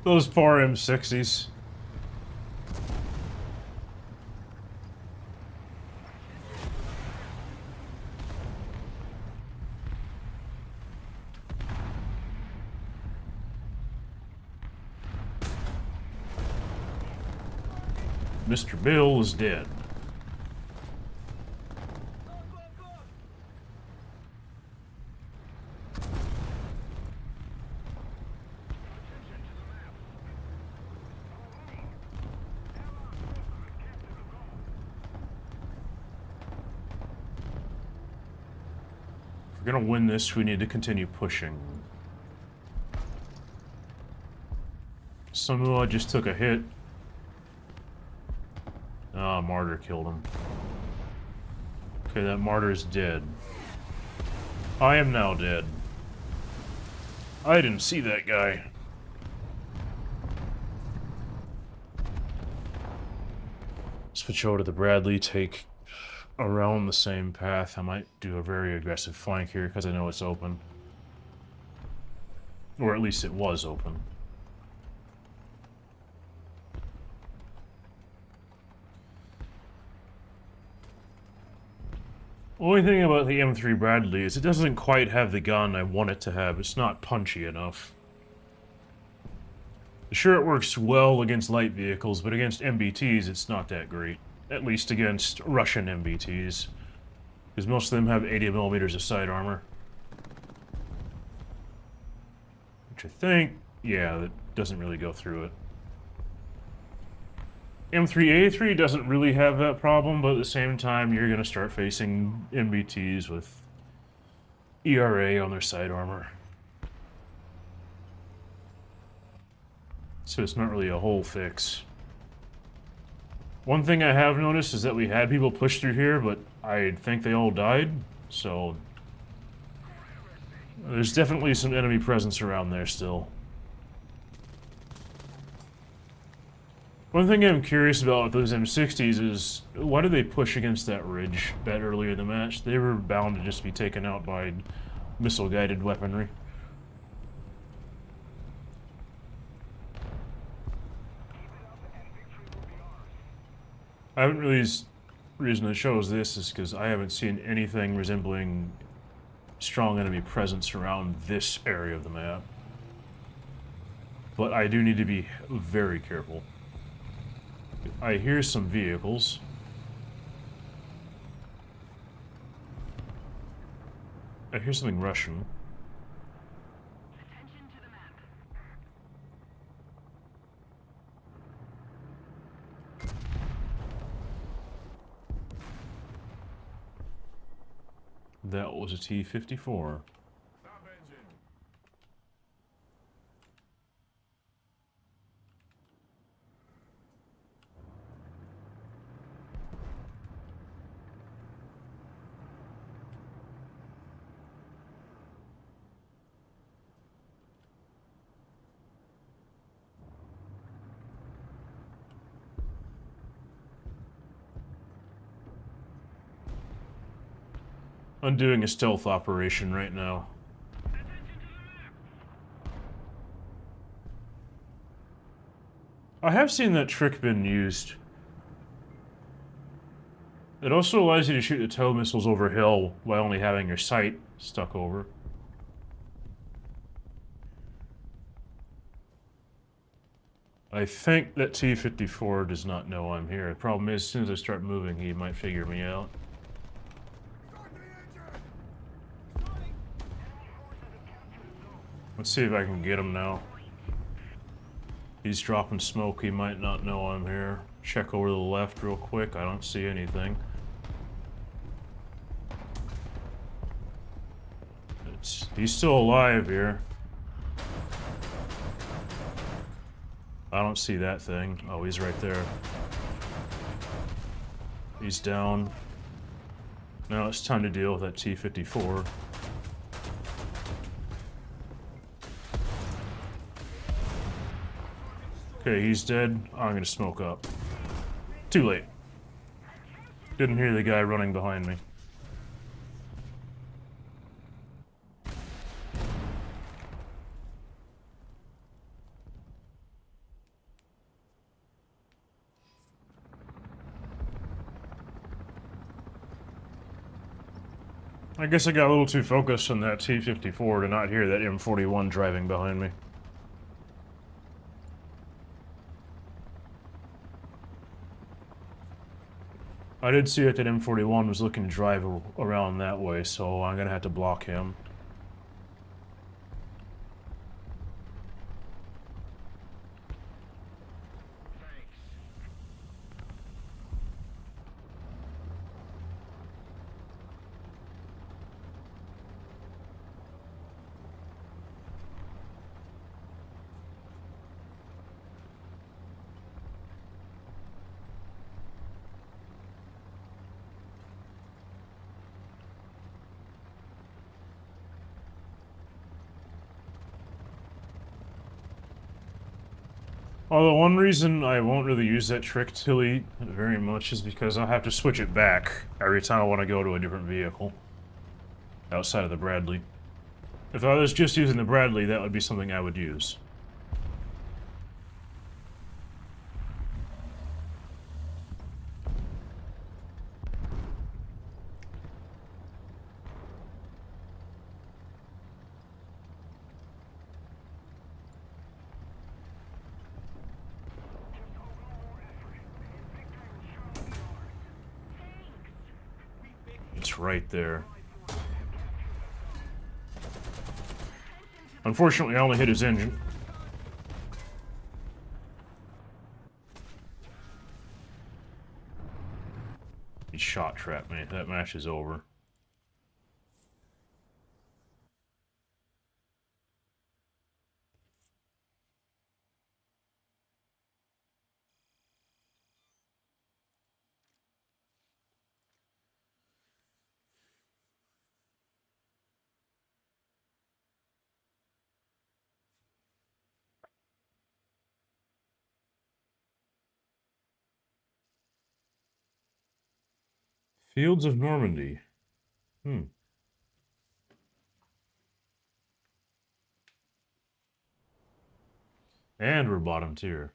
Those poor M60s. Mr. Bill is dead. If we're gonna win this, we need to continue pushing. Samoa just took a hit. Ah, Martyr killed him. Okay, that Martyr is dead. I am now dead. I didn't see that guy. Switch over to the Bradley, take around the same path. I might do a very aggressive flank here because I know it's open. Or at least it was open. Only thing about the M3 Bradley is it doesn't quite have the gun I want it to have. It's not punchy enough. Sure, it works well against light vehicles, but against MBTs, it's not that great. At least against Russian MBTs. Because most of them have 80 millimeters of side armor. Which I think, yeah, that doesn't really go through it. M3A3 doesn't really have that problem, but at the same time, you're going to start facing MBTs with ERA on their side armor. So it's not really a whole fix. One thing I have noticed is that we had people push through here, but I think they all died, so there's definitely some enemy presence around there still. One thing I'm curious about with those M60s is, why do they push against that ridge that early in the match? They were bound to just be taken out by missile-guided weaponry. I haven't really... reason it shows this is because I haven't seen anything resembling strong enemy presence around this area of the map. But I do need to be very careful. I hear some vehicles. I hear something Russian. Attention to the map. That was a T-54. I'm doing a stealth operation right now. I have seen that trick been used. It also allows you to shoot the tow missiles over hill while only having your sight stuck over. I think that T-54 does not know I'm here. The problem is, as soon as I start moving, he might figure me out. Let's see if I can get him now. He's dropping smoke, he might not know I'm here. Check over to the left real quick, I don't see anything. He's still alive here. I don't see that thing. Oh, he's right there. He's down. Now it's time to deal with that T-54. Okay, he's dead. I'm gonna smoke up. Too late. Didn't hear the guy running behind me. I guess I got a little too focused on that T-54 to not hear that M41 driving behind me. I did see that M41 was looking to drive around that way, so I'm gonna have to block him. Although one reason I won't really use that trick Tilly very much is because I'll have to switch it back every time I want to go to a different vehicle outside of the Bradley. If I was just using the Bradley, that would be something I would use. It's right there. Unfortunately, I only hit his engine. He shot trapped me. That match is over. Fields of Normandy. Hmm. And we're bottom tier.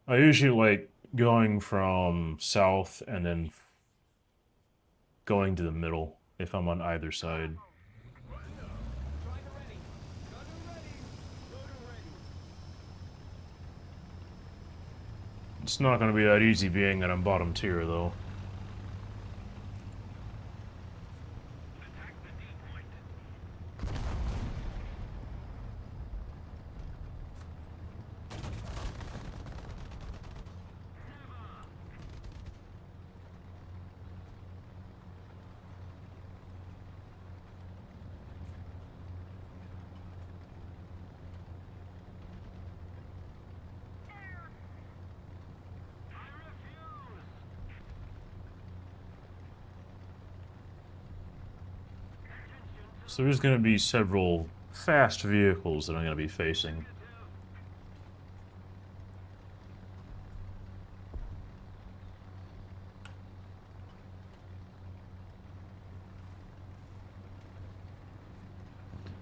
I usually like going from south and then going to the middle if I'm on either side. Striker ready. Gunner ready. Loader ready. It's not going to be that easy being that I'm bottom tier, though. So there's going to be several fast vehicles that I'm going to be facing.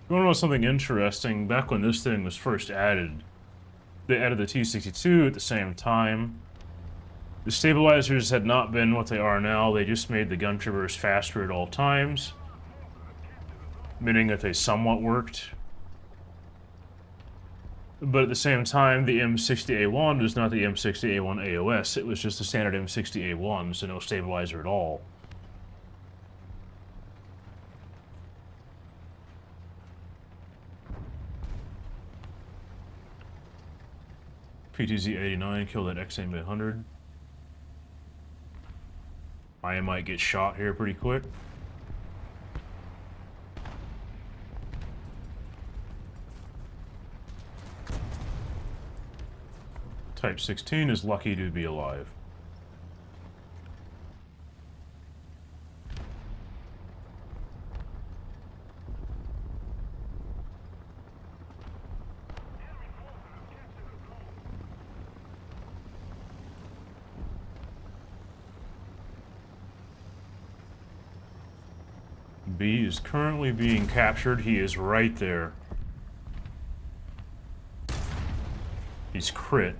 You want to know something interesting? Back when this thing was first added, they added the T-62 at the same time. The stabilizers had not been what they are now. They just made the gun traverse faster at all times, meaning that they somewhat worked. But at the same time, the M60A1 was not the M60A1 AOS. It was just the standard M60A1, so no stabilizer at all. PTZ-89 killed that XM-800. I might get shot here pretty quick. Type 16 is lucky to be alive. B is currently being captured. He is right there. He's crit.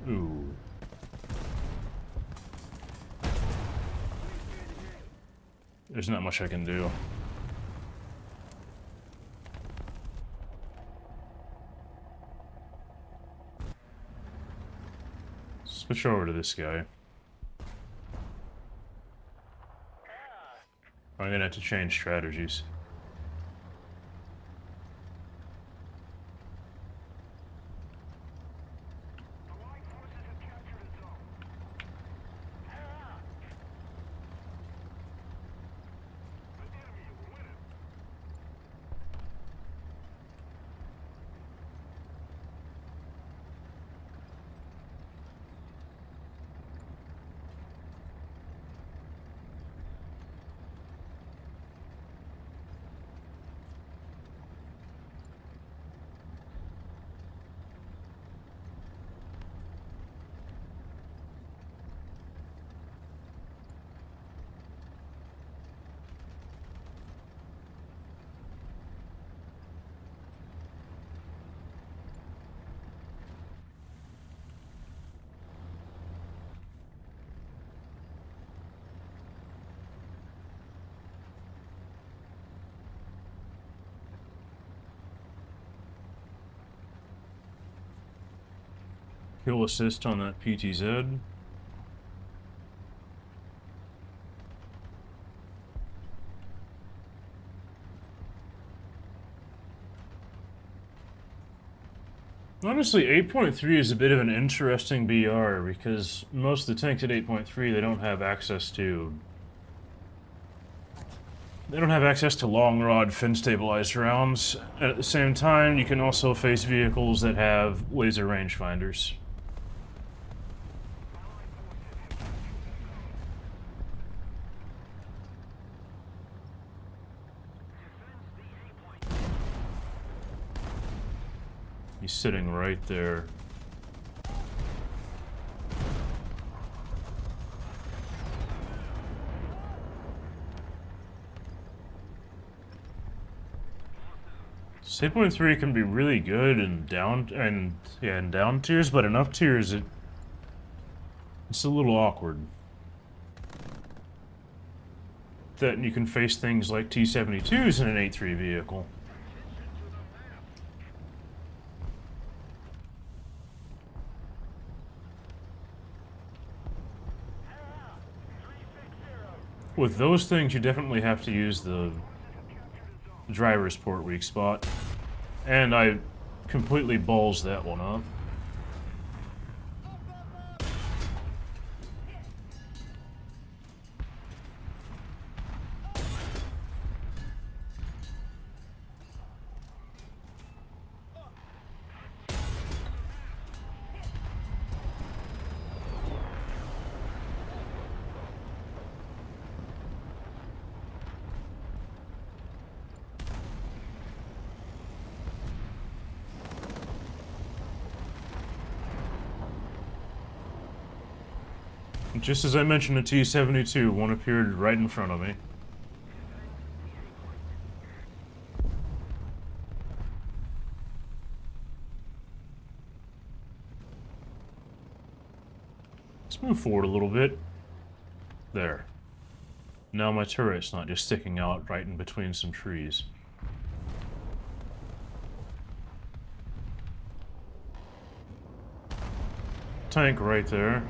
Ooh. There's not much I can do. Switch over to this guy. I'm gonna have to change strategies. Kill assist on that PTZ. Honestly, 8.3 is a bit of an interesting BR because most of the tanks at 8.3 they don't have access to. They don't have access to long rod fin stabilized rounds. At the same time, you can also face vehicles that have laser rangefinders. He's sitting right there. This 8.3 can be really good in down in down tiers, but in up tiers it's a little awkward. That you can face things like T-72s in an 8.3 vehicle. With those things, you definitely have to use the driver's port weak spot. And I completely balls that one up. Just as I mentioned a T-72, one appeared right in front of me. Let's move forward a little bit. There. Now my turret's not just sticking out right in between some trees. Tank right there.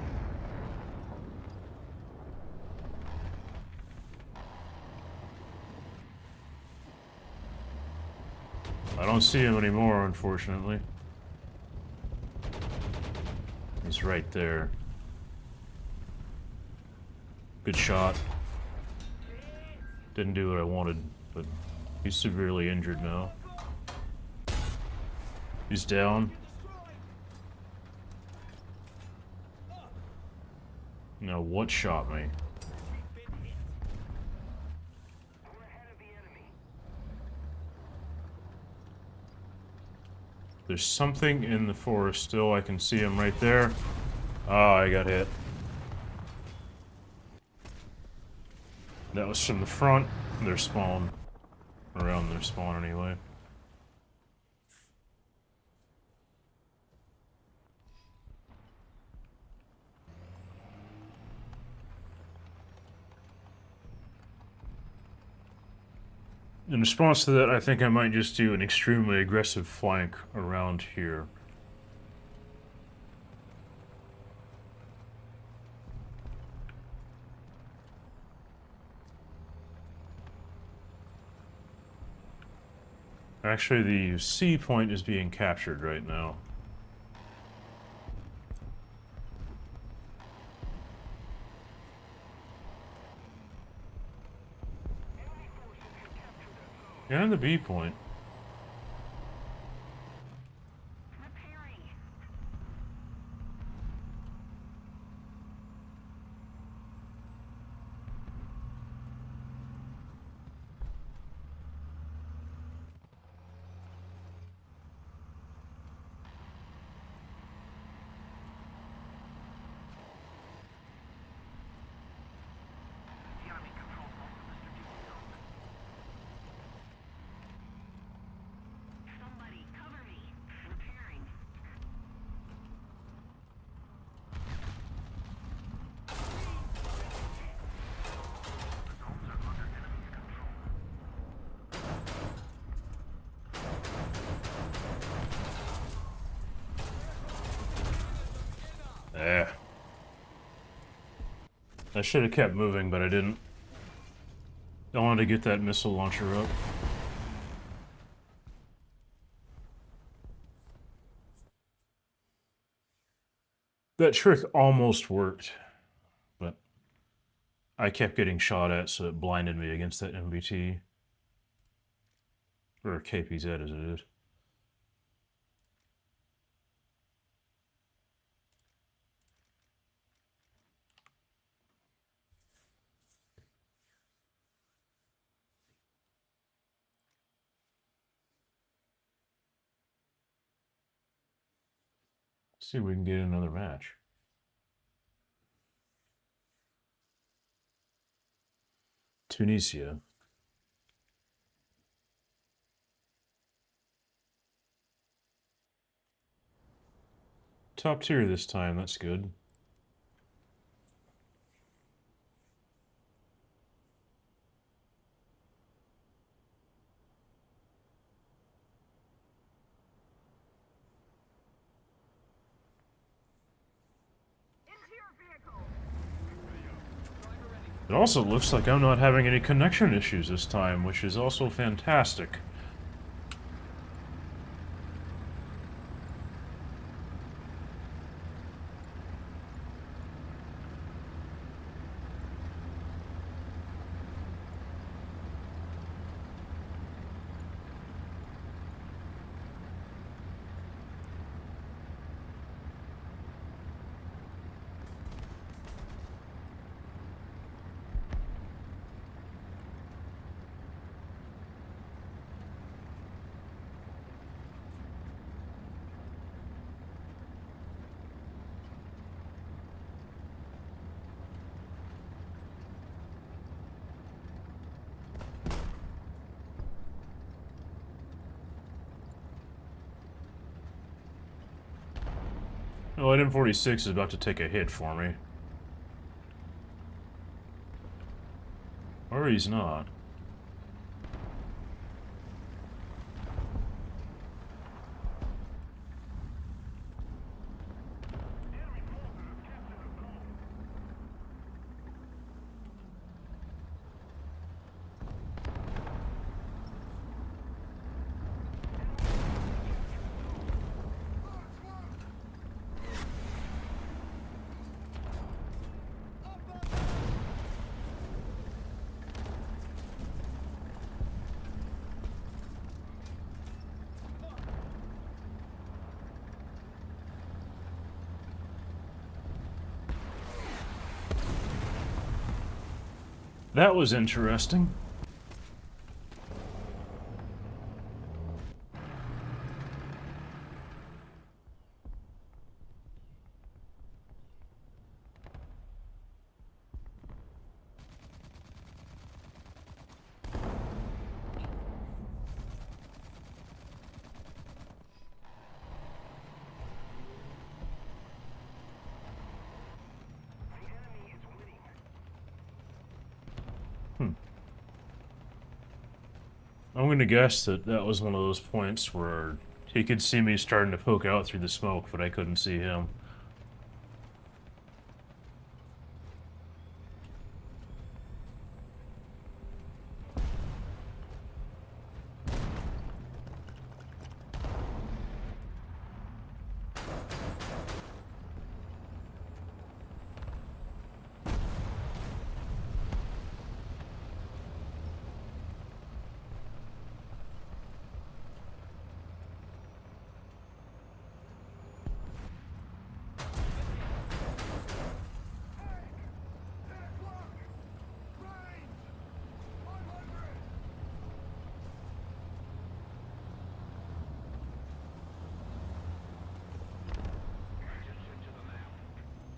I don't see him anymore, unfortunately. He's right there. Good shot. Didn't do what I wanted, but he's severely injured now. He's down. Now what shot me? There's something in the forest still. I can see him right there. Oh, I got hit. That was from the front. Their spawn. Around their spawn, anyway. In response to that, I think I might just do an extremely aggressive flank around here. Actually, the C point is being captured right now. And the B point. I should have kept moving, but I didn't. I wanted to get that missile launcher up. That trick almost worked, but I kept getting shot at, so it blinded me against that MBT. Or KPZ as it is. Let's see if we can get another match. Tunisia. Top tier this time, that's good. It also looks like I'm not having any connection issues this time, which is also fantastic. Oh, M46 is about to take a hit for me. Or he's not. That was interesting. I'm gonna guess that that was one of those points where he could see me starting to poke out through the smoke, but I couldn't see him.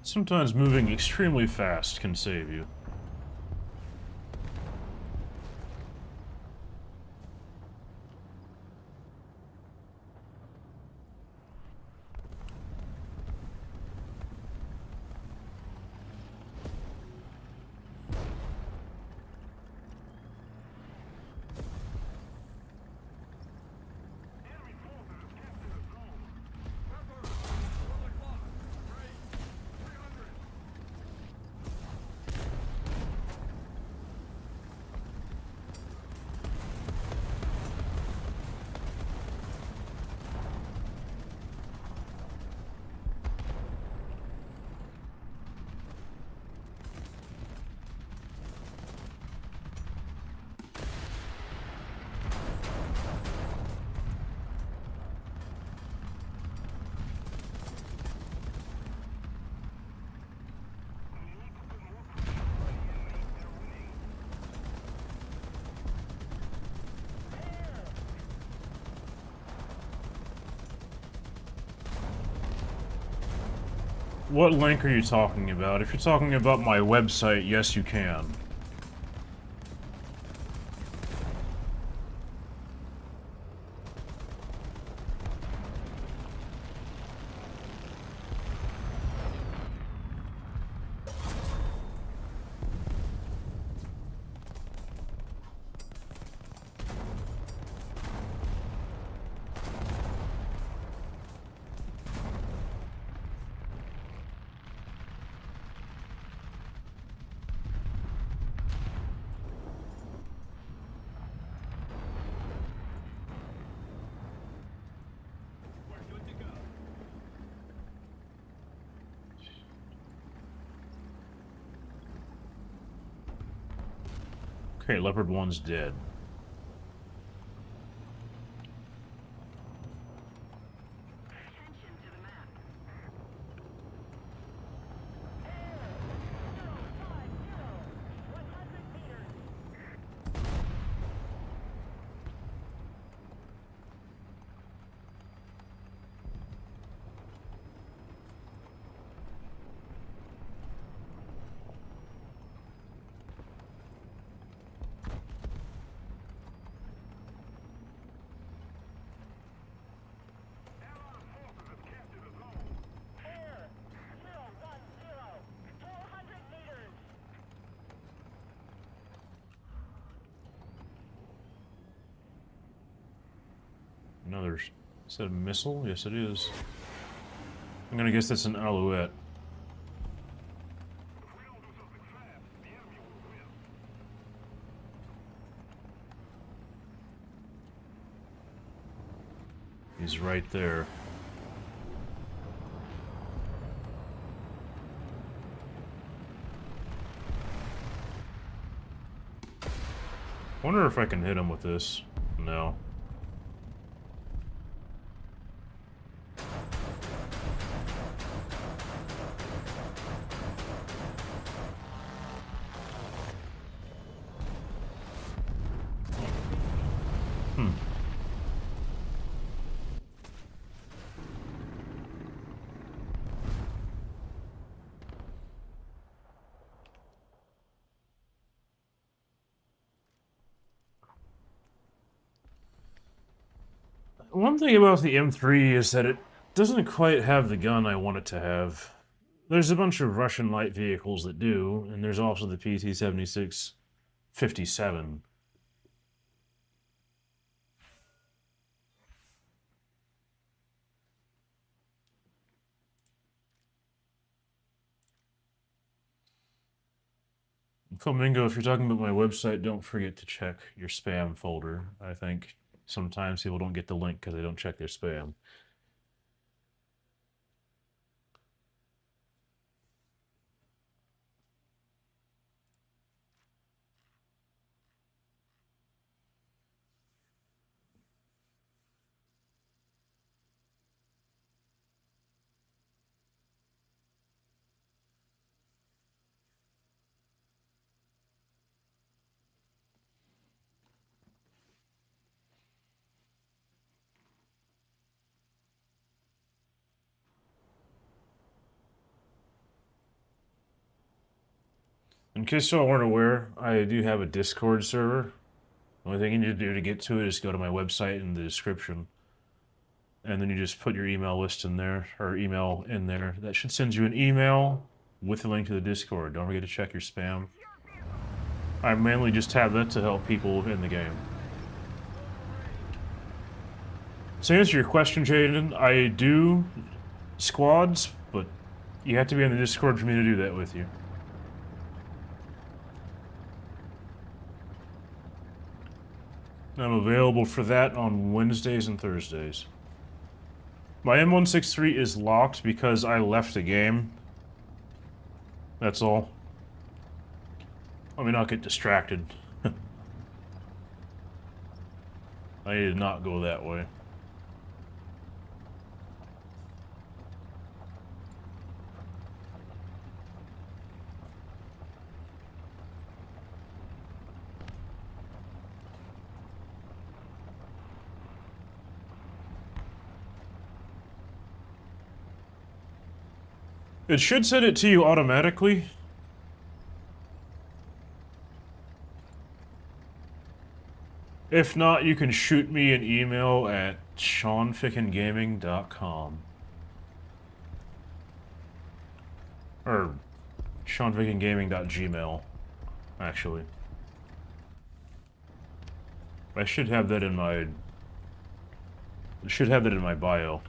Sometimes moving extremely fast can save you. What link are you talking about? If you're talking about my website, yes, you can. We're good to go. Okay, Leopard 1's dead. Attention to the map. Another... Is that a missile? Yes, it is. I'm gonna guess that's an Alouette. He's right there. Wonder if I can hit him with this. No. One thing about the M3 is that it doesn't quite have the gun I want it to have. There's a bunch of Russian light vehicles that do, and there's also the PT-76-57. Flamingo, if you're talking about my website, don't forget to check your spam folder. I think sometimes people don't get the link because they don't check their spam. In case y'all weren't aware, I do have a Discord server. The only thing you need to do to get to it is go to my website in the description. And then you just put your email list in there, or email in there. That should send you an email with a link to the Discord. Don't forget to check your spam. I mainly just have that to help people in the game. So to answer your question, Jaden, I do squads, but you have to be on the Discord for me to do that with you. I'm available for that on Wednesdays and Thursdays. My M163 is locked because I left the game. That's all. Let me not get distracted. I did not go that way. It should send it to you automatically. If not, you can shoot me an email at seanfickengaming.com. Or seanfickengaming.gmail, actually. I should have that in my... bio.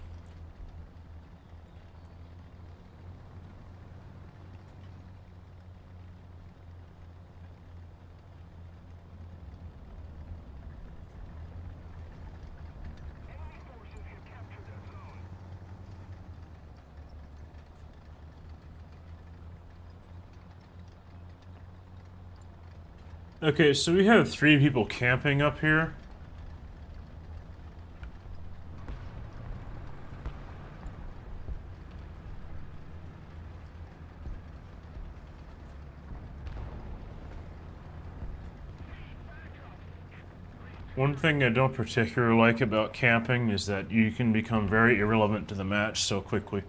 Okay, so we have 3 people camping up here. One thing I don't particularly like about camping is that you can become very irrelevant to the match so quickly.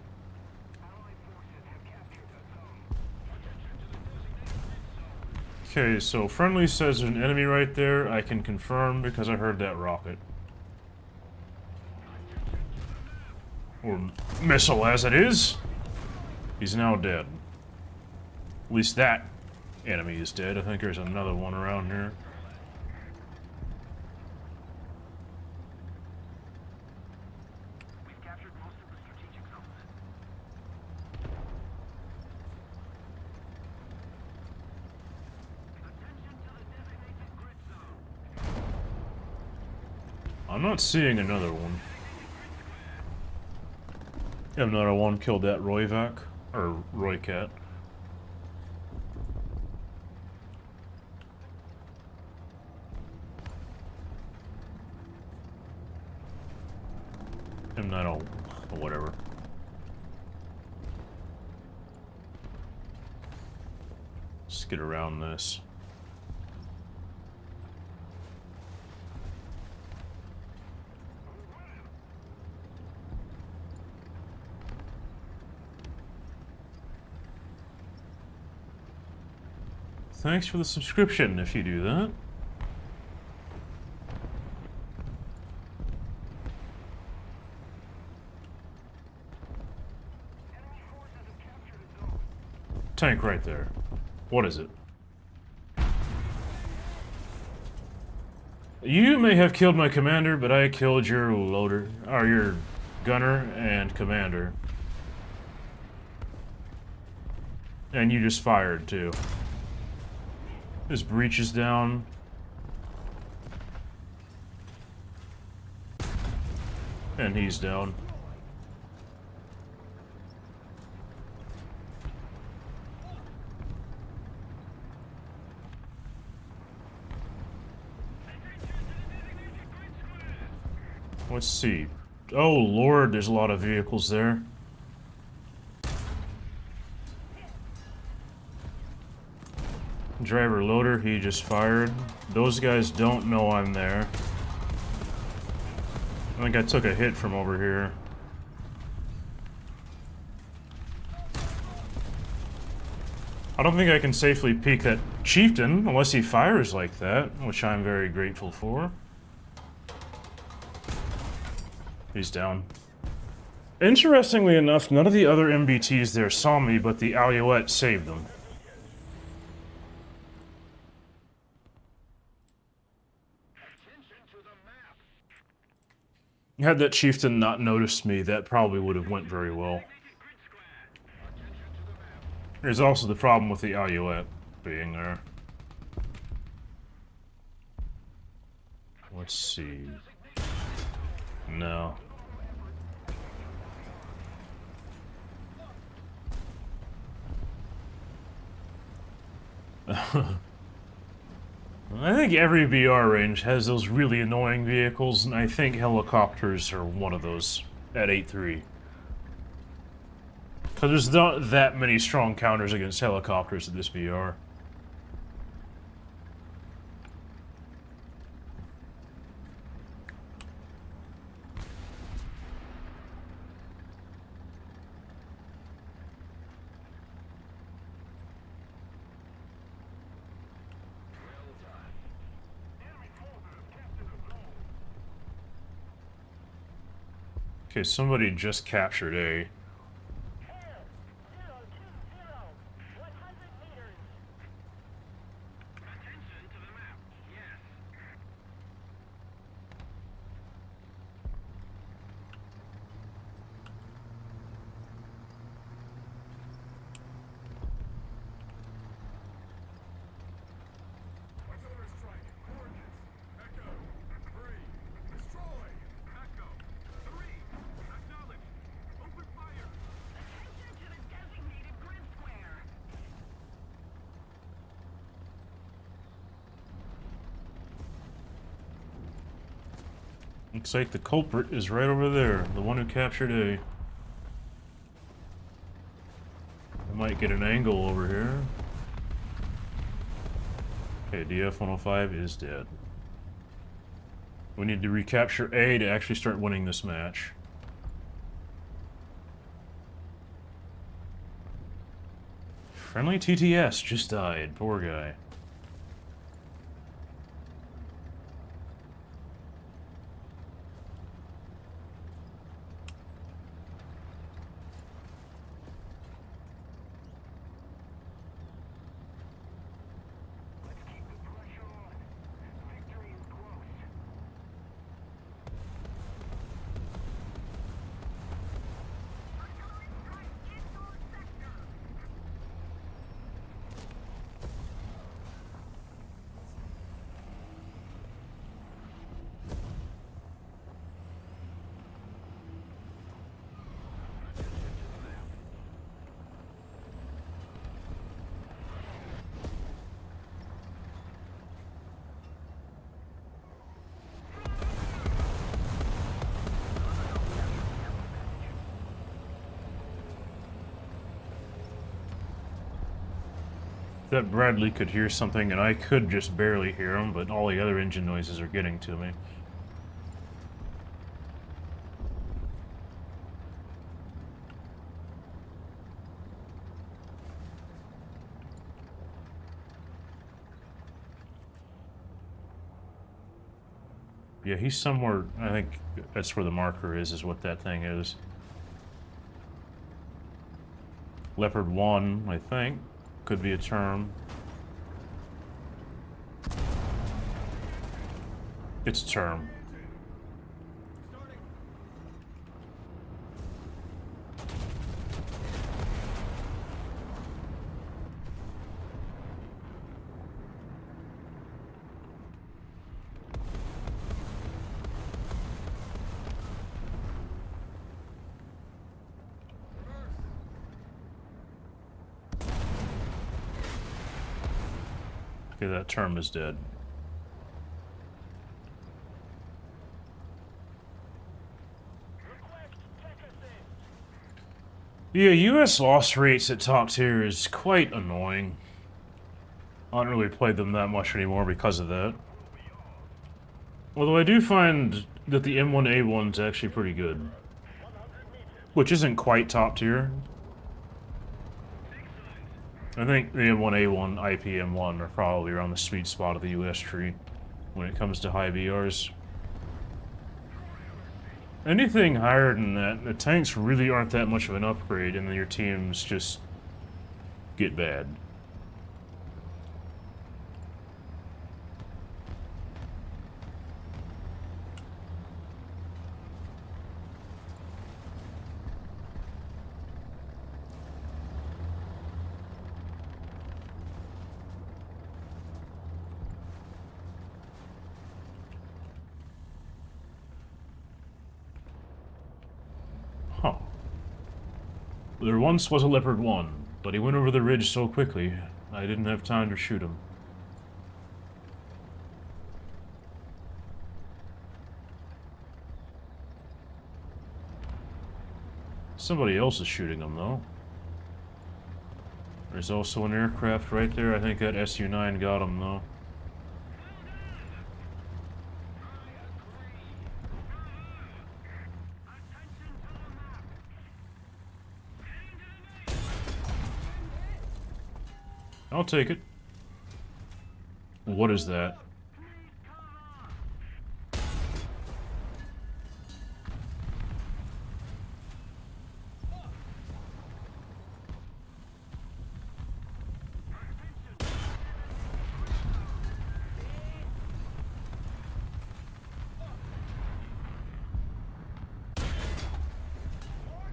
Okay, so friendly says there's an enemy right there. I can confirm because I heard that rocket. Or missile as it is. He's now dead. At least that enemy is dead. I think there's another one around here. We've captured most of the strategic zones. Attention to the designated grid zone. I'm not seeing another one. Another one killed that Royvac, or Roycat. And I don't, whatever. Let's get around this. Thanks for the subscription if you do that. Tank right there. What is it? You may have killed my commander, but I killed your loader, or your gunner and commander. And you just fired too. His breach is down. And he's down. Let's see. Oh Lord, there's a lot of vehicles there. Driver loader, he just fired. Those guys don't know I'm there. I think I took a hit from over here. I don't think I can safely peek that chieftain unless he fires like that, which I'm very grateful for. He's down. Interestingly enough, none of the other MBTs there saw me, but the Alouette saved them. Had that chieftain not noticed me, that probably would have went very well. There's also the problem with the Alouette being there. Let's see. No. I think every BR range has those really annoying vehicles, and I think helicopters are one of those at 8-3. Because there's not that many strong counters against helicopters at this BR. Okay, somebody just captured A. Air, 020, 100 meters. Attention to the map. Yes. Artillery strike. Coordinates. Echo. 3. Destroy. Echo. 3. Acknowledge. Open fire. Attention to the designated grid square. Looks like the culprit is right over there, the one who captured A. I might get an angle over here. Okay, DF-105 is dead. We need to recapture A to actually start winning this match. Friendly TTS just died, poor guy. Let's keep the pressure on. Victory is close. Artillery strike into our sector. That Bradley could hear something, and I could just barely hear him, but all the other engine noises are getting to me. Yeah, he's somewhere, I think that's where the marker is what that thing is. Leopard 1, I think. Could be a term. It's a term. Starting. Okay, that term is dead. Request tech assist. Yeah, US loss rates at top tier is quite annoying. I don't really play them that much anymore because of that. Although I do find that the M1A1's actually pretty good. 100 meters. Which isn't quite top tier. I think the M1A1, IPM1 are probably around the sweet spot of the US tree when it comes to high BRs. Anything higher than that, the tanks really aren't that much of an upgrade, and then your teams just get bad. Huh. There once was a Leopard 1, but he went over the ridge so quickly, I didn't have time to shoot him. Somebody else is shooting him, though. There's also an aircraft right there. I think that Su-9 got him, though. I'll take it. What is that?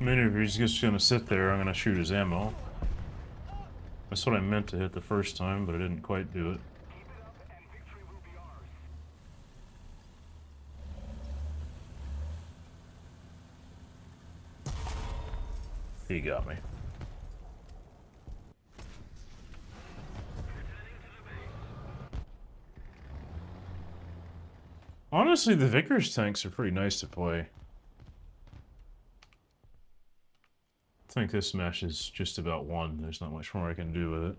mean, if he's just gonna sit there, I'm gonna shoot his ammo. That's what I meant to hit the first time, but I didn't quite do it. Keep it up and victory will be ours. He got me. Honestly, the Vickers tanks are pretty nice to play. I think this match is just about won. There's not much more I can do with it.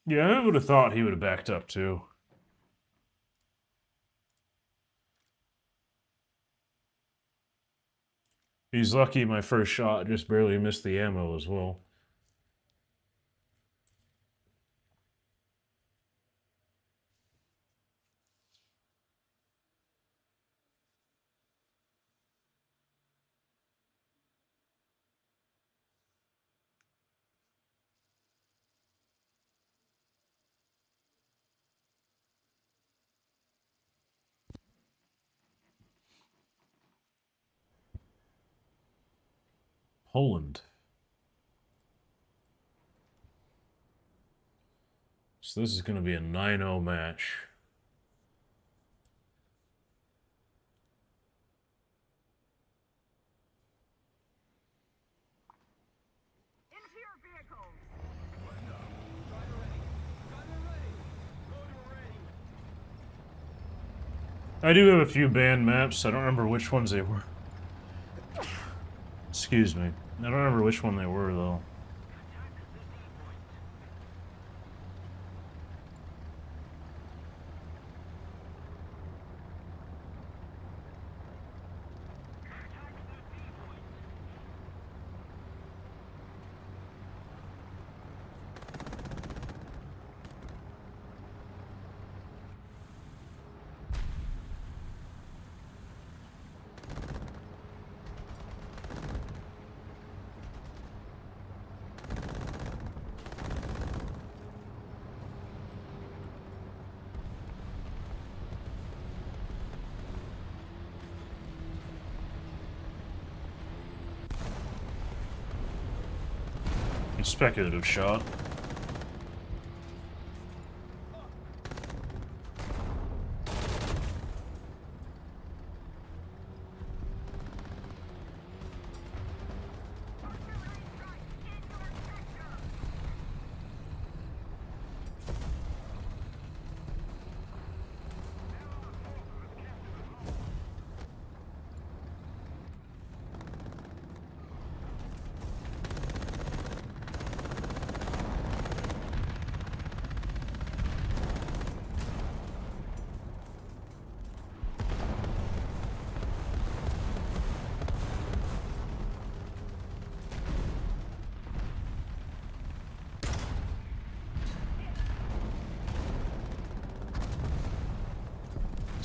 Yeah, I would have thought he would have backed up too. He's lucky my first shot just barely missed the ammo as well. Poland. So this is going to be a 9-0 match. Into your vehicles! I do have a few banned maps. I don't remember which ones they were. Excuse me. I don't remember which one they were, though. Speculative shot.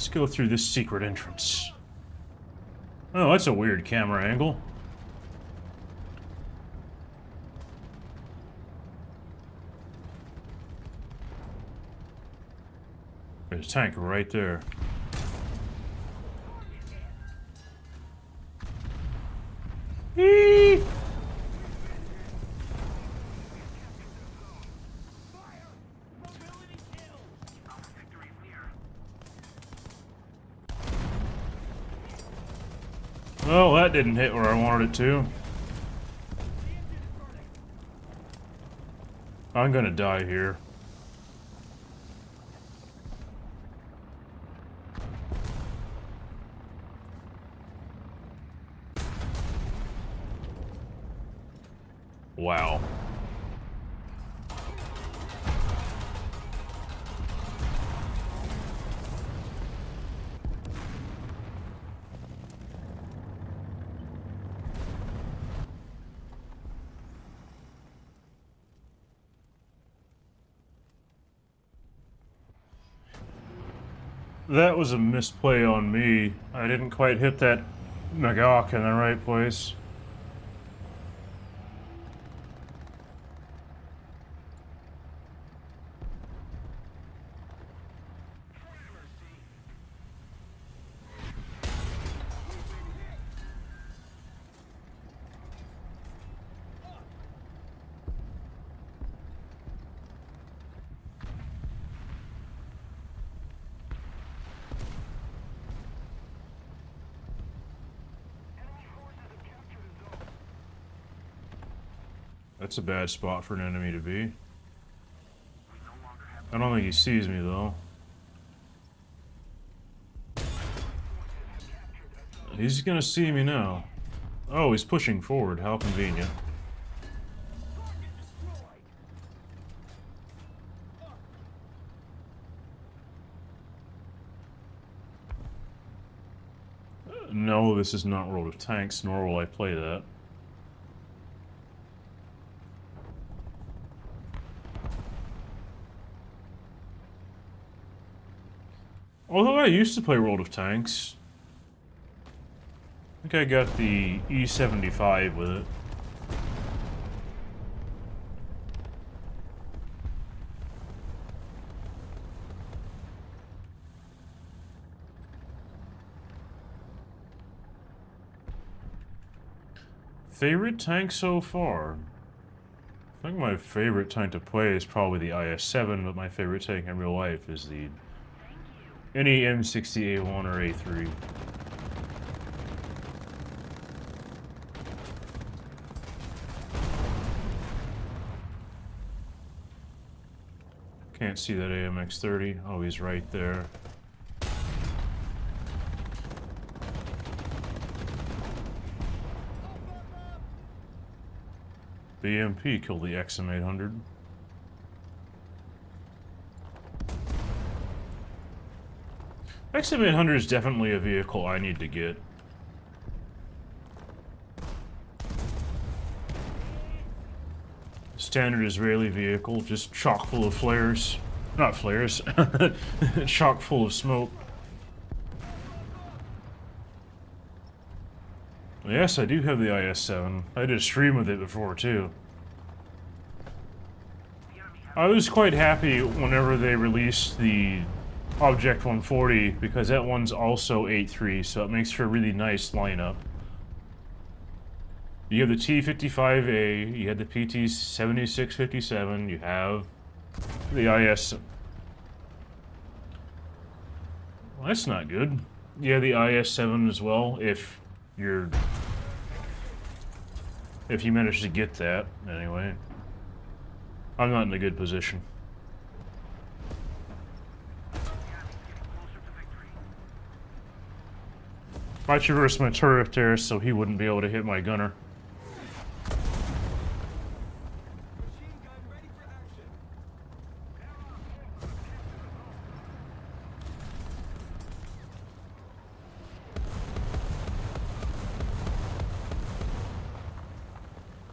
Let's go through this secret entrance. Oh, that's a weird camera angle. There's a tank right there. Eee! Well, that didn't hit where I wanted it to. I'm gonna die here. Wow. That was a misplay on me. I didn't quite hit that Maginot in the right place. That's a bad spot for an enemy to be. I don't think he sees me though. He's gonna see me now. Oh, he's pushing forward. How convenient. No, this is not World of Tanks, nor will I play that. Although I used to play World of Tanks. I think I got the E75 with it. Favorite tank so far? I think my favorite tank to play is probably the IS-7, but my favorite tank in real life is the any M60A1 or A3. Can't see that AMX-30. Oh, he's right there. BMP killed the XM800. XM800 is definitely a vehicle I need to get. Standard Israeli vehicle, just chock full of flares. Not flares, chock full of smoke. Yes, I do have the IS-7. I did a stream with it before, too. I was quite happy whenever they released the Object 140, because that one's also 8.3, so it makes for a really nice lineup. You have the T-55A, you have the PT-7657, you have the IS... Well, that's not good. You have the IS-7 as well, if you manage to get that, anyway. I'm not in a good position. I traversed my turret there so he wouldn't be able to hit my gunner. Machine gun ready for action.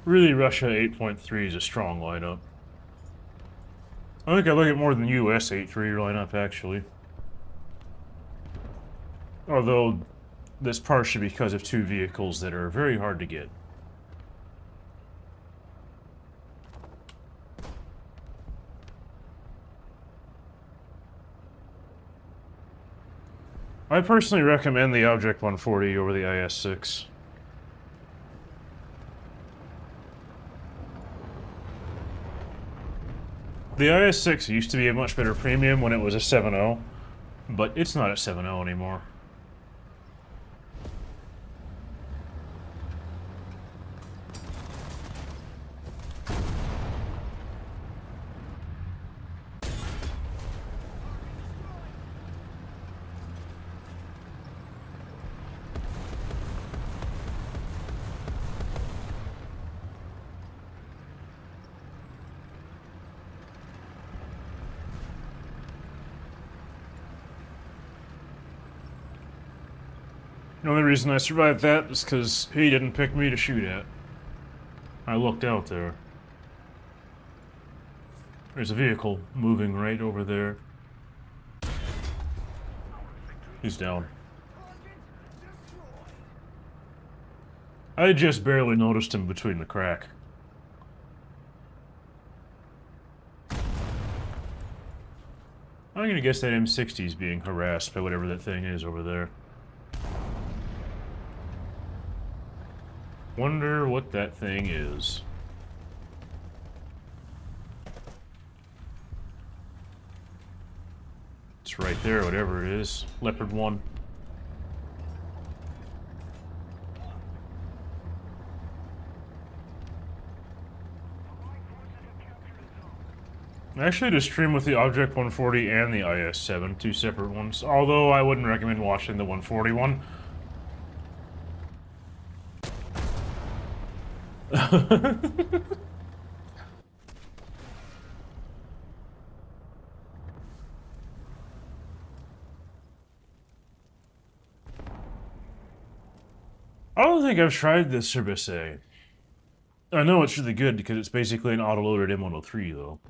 Really, Russia 8.3 is a strong lineup. I think I like it more than US 8.3 lineup, actually. Although, that's partially because of two vehicles that are very hard to get. I personally recommend the Object 140 over the IS-6. The IS-6 used to be a much better premium when it was a 7.0, but it's not a 7.0 anymore. The only reason I survived that is because he didn't pick me to shoot at. I looked out there. There's a vehicle moving right over there. He's down. I just barely noticed him between the crack. I'm gonna guess that M60 is being harassed by whatever that thing is over there. Wonder what that thing is. It's right there, whatever it is. Leopard 1. I actually did a stream with the Object 140 and the IS-7, two separate ones, although I wouldn't recommend watching the 140 one. I don't think I've tried the Service. I know it's really good because it's basically an autoloaded M103, though.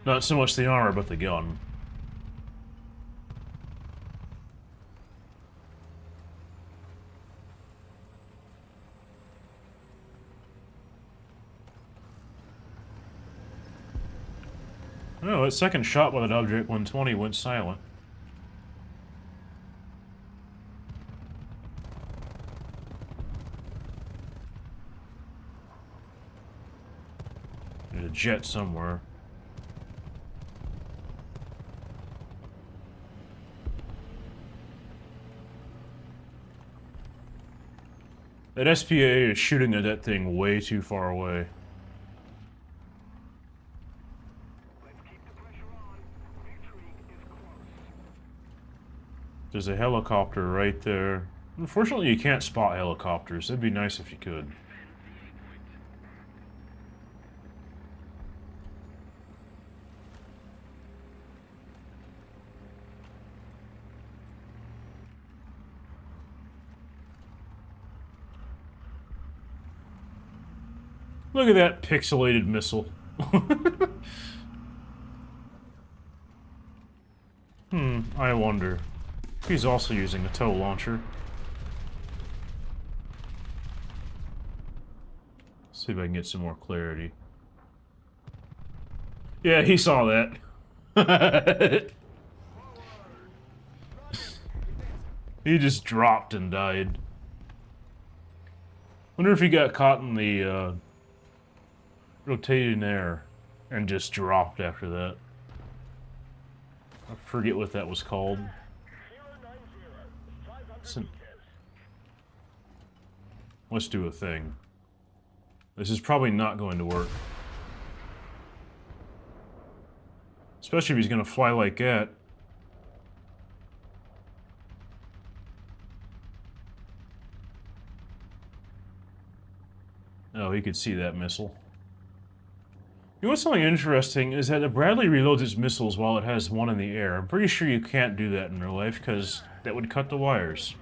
Not so much the armor, but the gun. Oh, that second shot by that Object 120 went silent. There's a jet somewhere. That SPA is shooting at that thing way too far away. Let's keep the pressure on. Victory is close. There's a helicopter right there. Unfortunately, you can't spot helicopters. It'd be nice if you could. Look at that pixelated missile. I wonder. He's also using a tow launcher. See if I can get some more clarity. Yeah, he saw that. He just dropped and died. Wonder if he got caught in the rotating air and just dropped after that. I forget what that was called. Let's do a thing. This is probably not going to work. Especially if he's going to fly like that. Oh, he could see that missile. You know what's something interesting is that the Bradley reloads its missiles while it has one in the air. I'm pretty sure you can't do that in real life because that would cut the wires.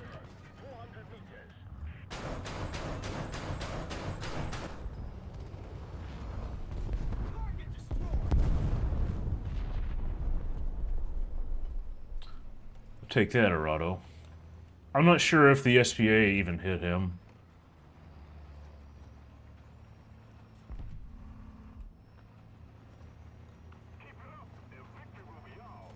Take that, Arado. I'm not sure if the SPA even hit him. Keep it up, and victory will be ours.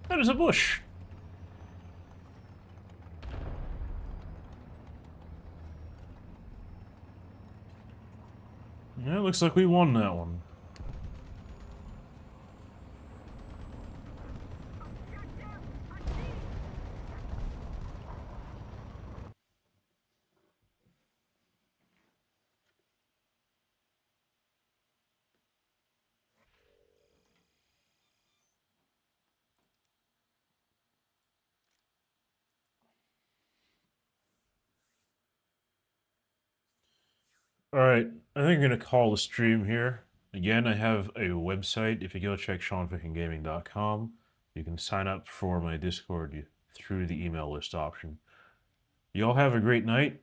That is a bush. Yeah, it looks like we won that one. Alright, I think I'm going to call the stream here. Again, I have a website. If you go check SeanFickenGaming.com, you can sign up for my Discord through the email list option. Y'all have a great night.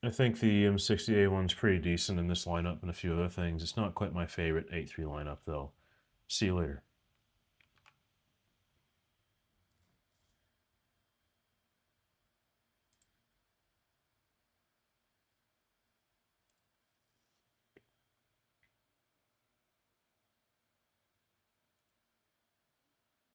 I think the M60A1's pretty decent in this lineup and a few other things. It's not quite my favorite 8-3 lineup, though. See you later.